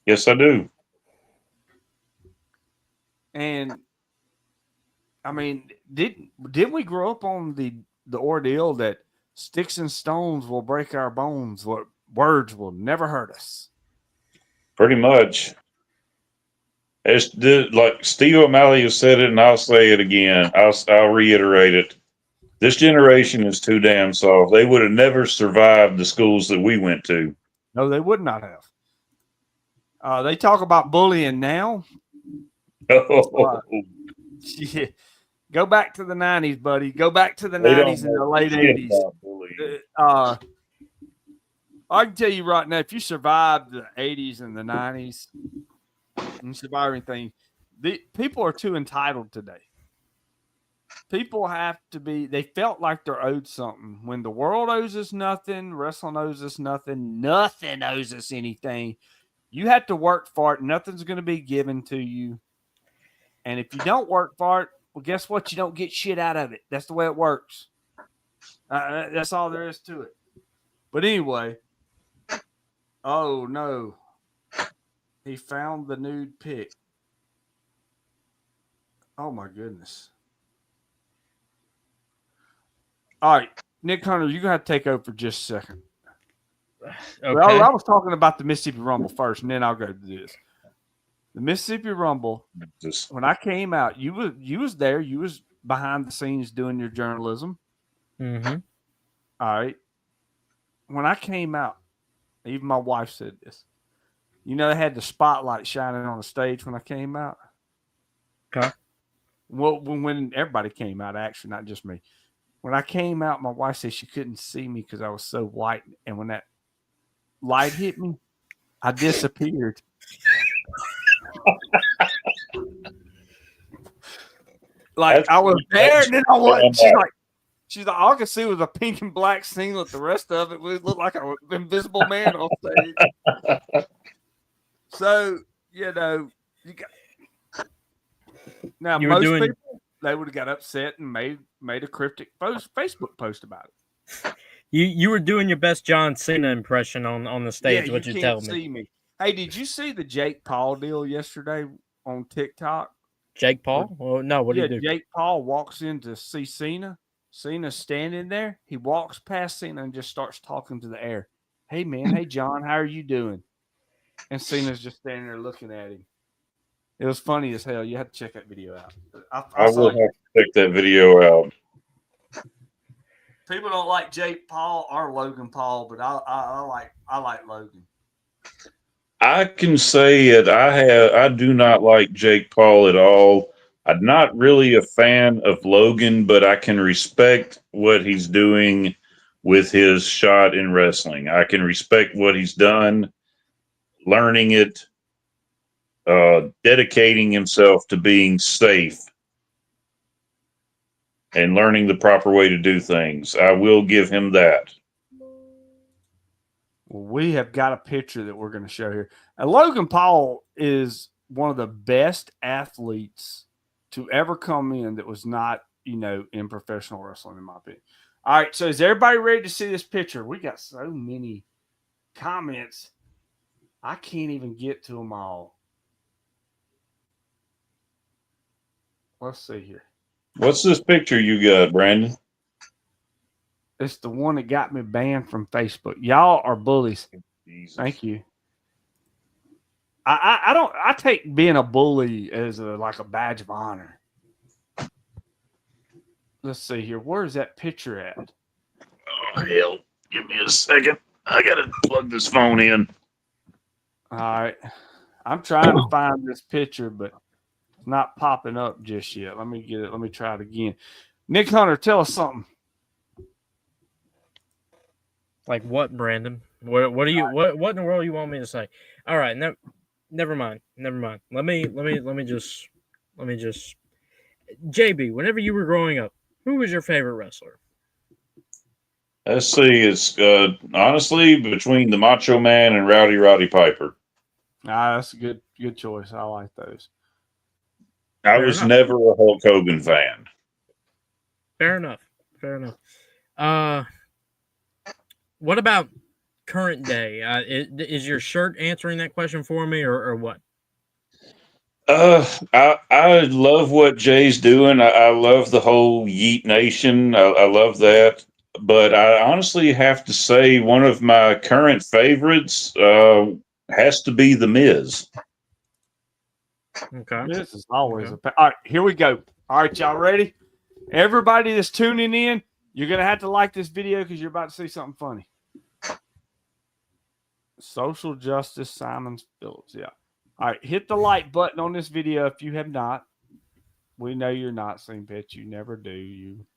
Yes, I do. And I mean, didn't we grow up on the ordeal that sticks and stones will break our bones, what words will never hurt us? Pretty much. Like Steve O'Malley has said it, and I'll say it again. I'll reiterate it. This generation is too damn soft. They would have never survived the schools that we went to. No, they would not have. They talk about bullying now. Yeah. Go back to the 90s, buddy. Go back to the They don't 90s and the know late shit 80s. about bullying. I can tell you right now, if you survived the 80s and the 90s and survive anything, people are too entitled today. People have to be, they felt like they're owed something. When the world owes us nothing, wrestling owes us nothing, nothing owes us anything. You have to work for it. Nothing's going to be given to you. And if you don't work for it, well, guess what? You don't get shit out of it. That's the way it works. That's all there is to it. But anyway, oh no. He found the nude pic. Oh my goodness. All right, Nick Hunter, you're going to have to take over for just a second. Okay. Well, I was talking about the Mississippi Rumble first, and then I'll go to this. The Mississippi Rumble, when I came out, you was there. You was behind the scenes doing your journalism. Mm-hmm. All right. When I came out, even my wife said this. You know, they had the spotlight shining on the stage when I came out. Okay. Well, when everybody came out, actually, not just me. When I came out, my wife said she couldn't see me because I was so white. And when that light hit me, I disappeared. Like I was there, and then I wasn't. She's like, all I could see was a pink and black singlet. The rest of it looked like an invisible man on stage. So, you know, you got now You most people they would have got upset and made a cryptic Facebook post about it. You were doing your best John Cena impression on the stage. Yeah, what you you can't tell me? see me. Hey, did you see the Jake Paul deal yesterday on TikTok? Jake Paul? Oh no, what did he do? Jake Paul walks in to see Cena. Cena's standing there. He walks past Cena and just starts talking to the air. Hey, man. Hey, John. How are you doing? And Cena's just standing there looking at him. It was funny as hell. You have to check that video out. I will have to check that video out. People don't like Jake Paul or Logan Paul, but I like Logan. I can say it. I do not like Jake Paul at all. I'm not really a fan of Logan, but I can respect what he's doing with his shot in wrestling. I can respect what he's done, learning it, dedicating himself to being safe and learning the proper way to do things. I will give him that. Well, we have got a picture that we're going to show here. And Logan Paul is one of the best athletes to ever come in that was not, in professional wrestling, in my opinion. All right, so is everybody ready to see this picture? We got so many comments. I can't even get to them all. Let's see here. What's this picture you got, Brandon? It's the one that got me banned from Facebook. Y'all are bullies. Jesus. Thank you. I take being a bully as like a badge of honor. Let's see here. Where's that picture at? Oh, hell. Give me a second. I got to plug this phone in. All right. I'm trying to find this picture, but it's not popping up just yet. Let me get it. Let me try it again. Nick Hunter, tell us something. Like what, Brandon? What do you what in the world you want me to say? All right, never mind. Let me just JB, whenever you were growing up, who was your favorite wrestler? Let's see. It's honestly between the Macho Man and Roddy Piper. That's a good choice. I like those. I was never a Hulk Hogan fan. Fair enough. What about current day? Is your shirt answering that question for me, or what? I love what Jay's doing. I love the whole Yeet Nation. I love that. But I honestly have to say one of my current favorites has to be The Miz. Okay. This is always all right, here we go. All right, y'all ready? Everybody that's tuning in, you're going to have to like this video because you're about to see something funny. Social Justice Simon Phillips, yeah. All right, hit the like button on this video if you have not. We know you're not, Sing Pit. You never do. You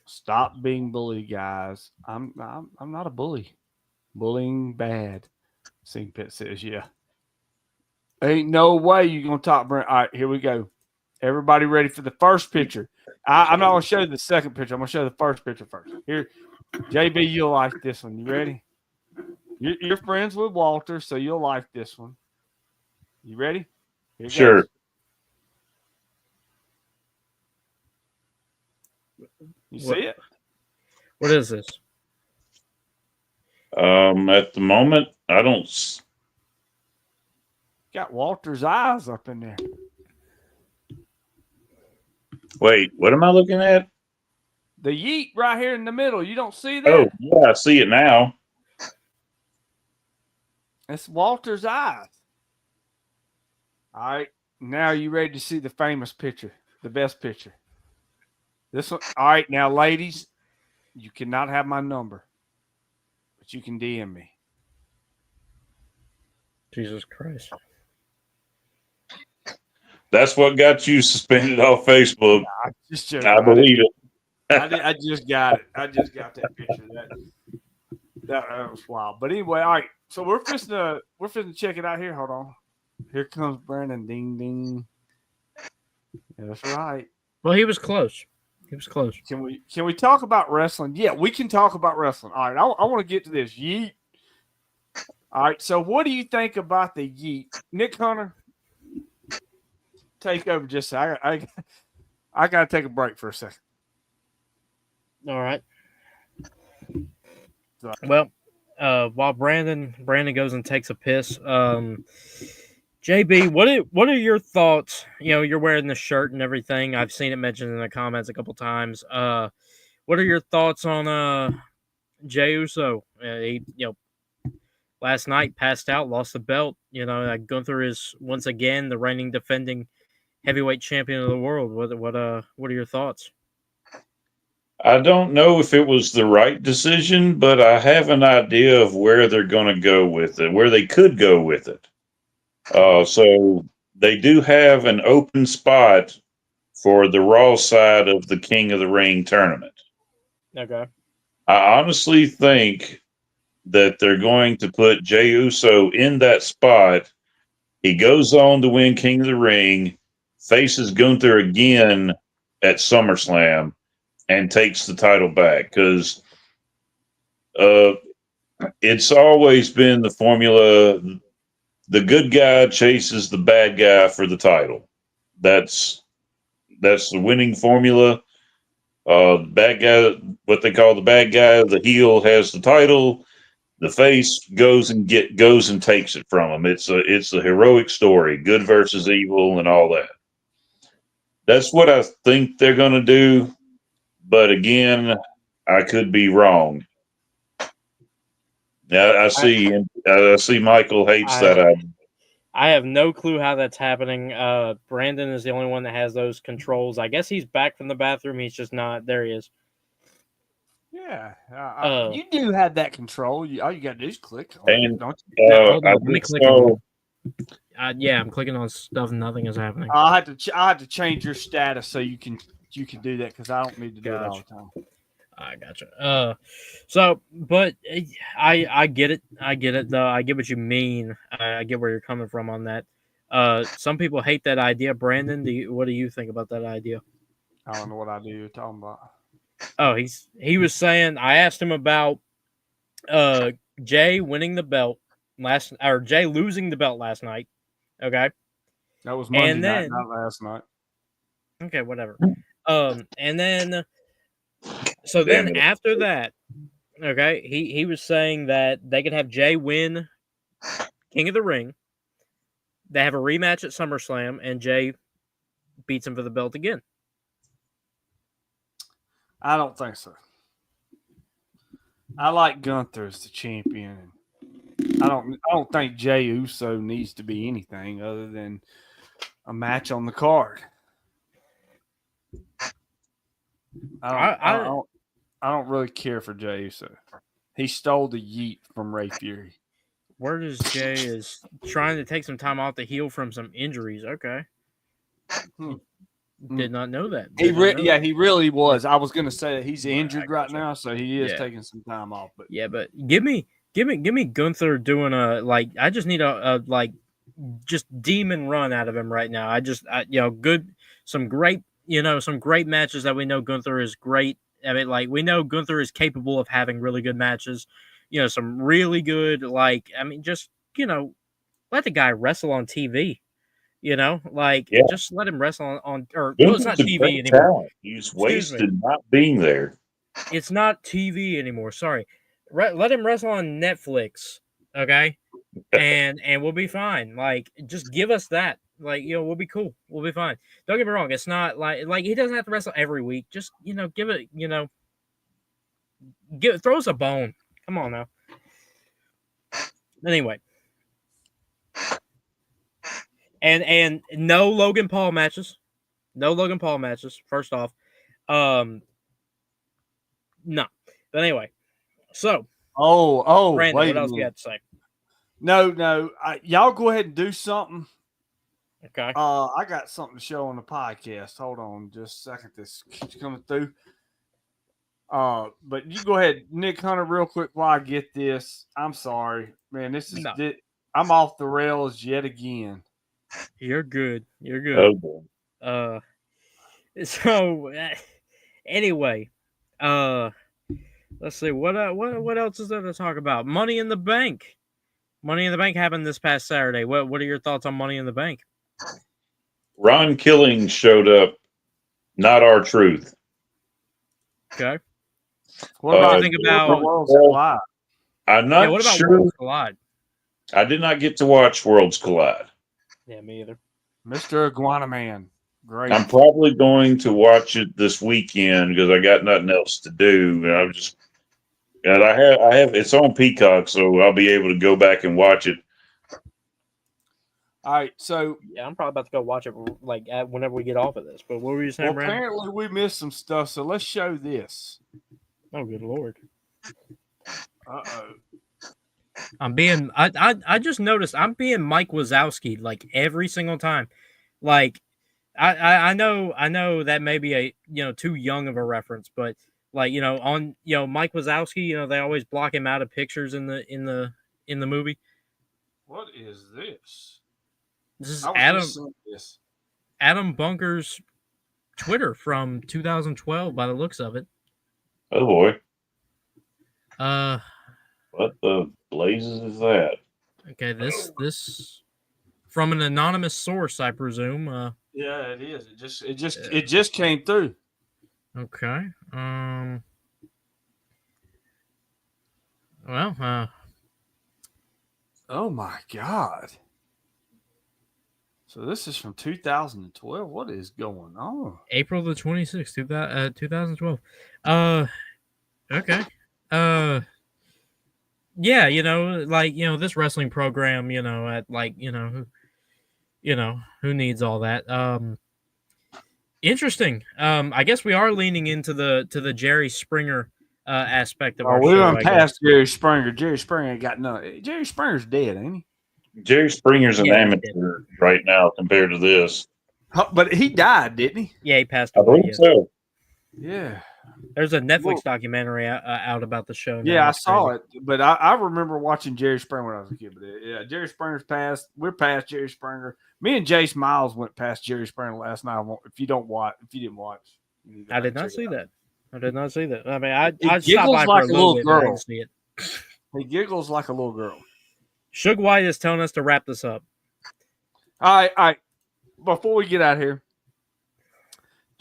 stop being bully, guys. I'm not a bully. Bullying bad. Sing Pit says, yeah. Ain't no way you gonna top Brent. All right, here we go. Everybody ready for the first picture? I'm not gonna show you the second picture. I'm gonna show you the first picture first. Here, JB, you'll like this one. You ready? You're friends with Walter, so you'll like this one. You ready? Here it Sure. goes. You see it? What is this? At the moment, I don't. Got Walter's eyes up in there. Wait, what am I looking at? The yeet right here in the middle. You don't see that? Oh, yeah, I see it now. It's Walter's eyes. All right. Now you ready to see the famous picture, the best picture? This one. All right. Now, ladies, you cannot have my number, but you can DM me. Jesus Christ. That's what got you suspended off Facebook. I just joking. I believe it. I just got it. I just got that picture. That was wild. But anyway, all right. So we're fixing to check it out here. Hold on. Here comes Brandon. Ding ding. Yeah, that's right. Well, he was close. He was close. Can we talk about wrestling? Yeah, we can talk about wrestling. All right. I want to get to this yeet. All right. So what do you think about the yeet, Nick Hunter? Take over. Just I got to take a break for a second. All right. Well, while Brandon goes and takes a piss, JB, what are your thoughts? You know, you're wearing the shirt and everything. I've seen it mentioned in the comments a couple times. What are your thoughts on Jey Uso? He, last night passed out, lost the belt. Going through his once again the reigning defending heavyweight champion of the world. What are your thoughts? I don't know if it was the right decision, but I have an idea of where they're going to go with it, where they could go with it. So they do have an open spot for the Raw side of the King of the Ring tournament. Okay. I honestly think that they're going to put Jey Uso in that spot. He goes on to win King of the Ring, faces Gunther again at SummerSlam, and takes the title back, because it's always been the formula. The good guy chases the bad guy for the title. That's the winning formula. Bad guy, what they call the bad guy, the heel has the title. The face goes and takes it from him. It's a heroic story, good versus evil, and all that. That's what I think they're going to do. But again, I could be wrong. Now I see Michael hates that idea. I have no clue how that's happening. Brandon is the only one that has those controls. I guess he's back from the bathroom. He's just not. There he is. Yeah, you do have that control. All you got to do is click. And don't you? Let me click on. Yeah, I'm clicking on stuff. Nothing is happening. I have to change your status so you can do that, because I don't need to do it all the time. I gotcha. But I get it. I get it, though. I get what you mean. I get where you're coming from on that. Some people hate that idea. Brandon, what do you think about that idea? I don't know what idea you're talking about. Oh, he was saying, I asked him about Jay winning the belt Jay losing the belt last night. Okay. That was Monday night, not last night. Okay, whatever. And then after that, okay, he was saying that they could have Jay win King of the Ring. They have a rematch at SummerSlam, and Jay beats him for the belt again. I don't think so. I like Gunther as the champion. I don't think Jey Uso needs to be anything other than a match on the card. I don't really care for Jey Uso. He stole the yeet from Ray Fury. Word is Jay is trying to take some time off to heal from some injuries. Okay. Hmm. Did not know that. He that. he really was. I was going to say that he's Right, injured right gotcha. now, so he is Yeah. taking some time off. But Yeah, but give me Gunther doing a like. I just need a like just demon run out of him right now. Some great matches that we know Gunther is great. I mean, like we know Gunther is capable of having really good matches. Some really good just let the guy wrestle on TV. Just let him wrestle on or well, it's Gunther's not a TV great anymore. talent. He's Excuse me. wasted not being there. It's not TV anymore. Sorry. Let him wrestle on Netflix, okay? And we'll be fine. Like, just give us that. Like, we'll be cool. We'll be fine. Don't get me wrong. It's not like he doesn't have to wrestle every week. Just give it. Throw us a bone. Come on now. Anyway, and no Logan Paul matches. No Logan Paul matches. First off, no. But anyway, so. Brandon, wait what a else you minute. had to say? No. Y'all go ahead and do something. Okay. I got something to show on the podcast. Hold on just a second. This keeps coming through. But you go ahead, Nick Hunter, real quick while I get this. I'm sorry, man. I'm off the rails yet again. You're good. You're good. Oh, So anyway, let's see what else is there to talk about? Money in the Bank. Money in the Bank happened this past Saturday. What are your thoughts on Money in the Bank? Ron Killing showed up. Not our truth. Okay. What do you think about Worlds Collide? I'm not what about sure. Worlds Collide? I did not get to watch Worlds Collide. Yeah, me either. Mr. Iguana Man. Great. I'm probably going to watch it this weekend because I got nothing else to do. And I have it's on Peacock, so I'll be able to go back and watch it. All right, so yeah, I'm probably about to go watch it whenever we get off of this. But what were you saying, Brandon? Apparently we missed some stuff, so let's show this. Oh, good Lord. Uh-oh. I just noticed I'm being Mike Wazowski like every single time. Like I know that may be a too young of a reference, but on Mike Wazowski, they always block him out of pictures in the movie. What is this? This is Adam Bunker's Twitter from 2012 by the looks of it. Oh boy. What the blazes is that? Okay, this from an anonymous source, I presume. Yeah, it is. It just came through. Okay. Oh my God. So this is from 2012. What is going on? April the 26th, 2012. Okay. Yeah, this wrestling program, who needs all that? Interesting. I guess we are leaning into the Jerry Springer aspect of our show. We went past Jerry Springer. Jerry Springer ain't got none. Jerry Springer's dead, ain't he? Jerry Springer's an amateur right now compared to this. But he died, didn't he? Yeah, he passed away. I believe so. Yeah. There's a Netflix documentary out about the show. Yeah, I saw it. But I remember watching Jerry Springer when I was a kid. But yeah, Jerry Springer's passed. We're past Jerry Springer. Me and Jace Miles went past Jerry Springer last night. If you didn't watch, I did not see that. I did not see that. I mean, I stopped by like for a little bit, girl. I didn't see it. He giggles like a little girl. Suge White is telling us to wrap this up. All right. Before we get out of here,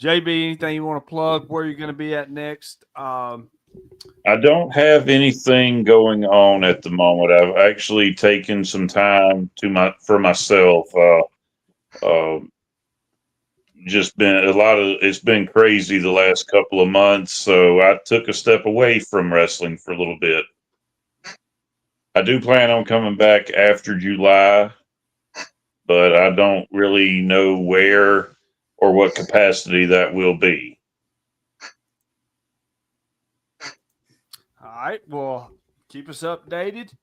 JB, anything you want to plug? Where you're going to be at next? I don't have anything going on at the moment. I've actually taken some time for myself. Just been it's been crazy the last couple of months, so I took a step away from wrestling for a little bit. I do plan on coming back after July, but I don't really know where or what capacity that will be. All right. Well, keep us updated.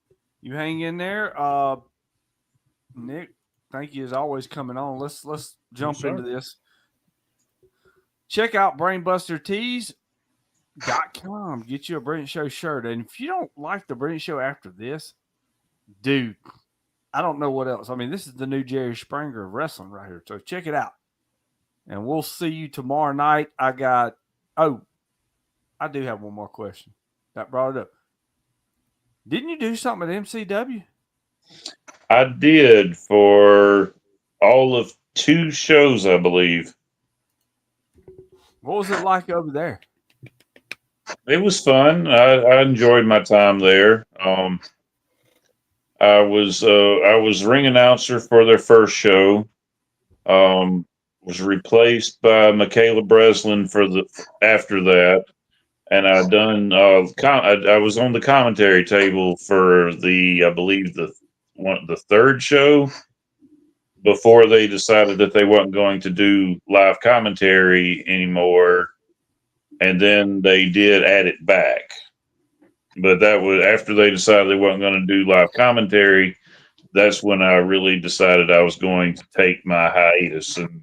You hang in there. Nick, thank you as always coming on. Let's jump into this. Check out brainbustertees.com. Get you a Brilliant Show shirt. And if you don't like the Brilliant Show after this, dude, I don't know what else. I mean, this is the new Jerry Springer of wrestling right here. So check it out. And we'll see you tomorrow night. I do have one more question. That brought it up. Didn't you do something at MCW? I did for all of 2 shows, I believe. What was it like over there? It was fun. I enjoyed my time there. I was ring announcer for their first show. Was replaced by Michaela Breslin after that, and I was on the commentary table for I believe the 3rd show before they decided that they wasn't going to do live commentary anymore, and then they did add it back. But that was after they decided they wasn't going to do live commentary. That's when I really decided I was going to take my hiatus and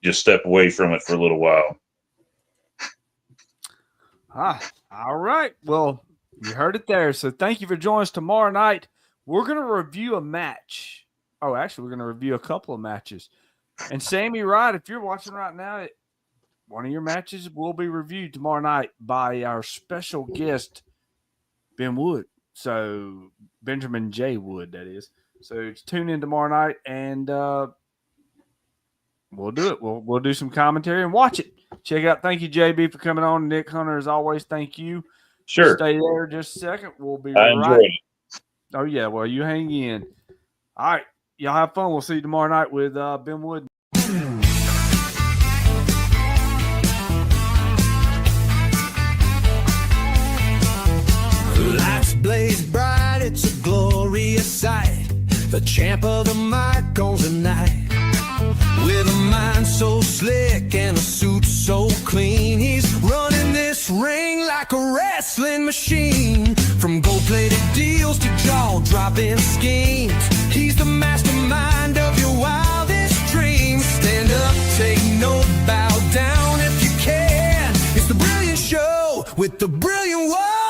just step away from it for a little while. All right. Well, you heard it there. So thank you for joining us tomorrow night. We're going to review a match. Oh, actually, we're going to review a couple of matches. And Sammy Wright, if you're watching right now, one of your matches will be reviewed tomorrow night by our special guest, Ben Wood. So Benjamin J. Wood, that is. So tune in tomorrow night, and we'll do it. We'll do some commentary and watch it. Check it out. Thank you, JB, for coming on. Nick Hunter, as always, thank you. Sure. Stay there just a second. We'll be I enjoyed it. Oh, yeah. Well, you hang in. All right. Y'all have fun. We'll see you tomorrow night with Ben Wood. Lights blaze bright, it's a glorious sight. The champ of the mic owns the night. With a mind so slick and a suit so clean, he's running this ring like a wrestling machine. From gold-plated deals to jaw-dropping schemes, he's the mastermind of your wildest dreams. Stand up, take note, bow down if you can. It's the Brilliant Show with the Brilliant One.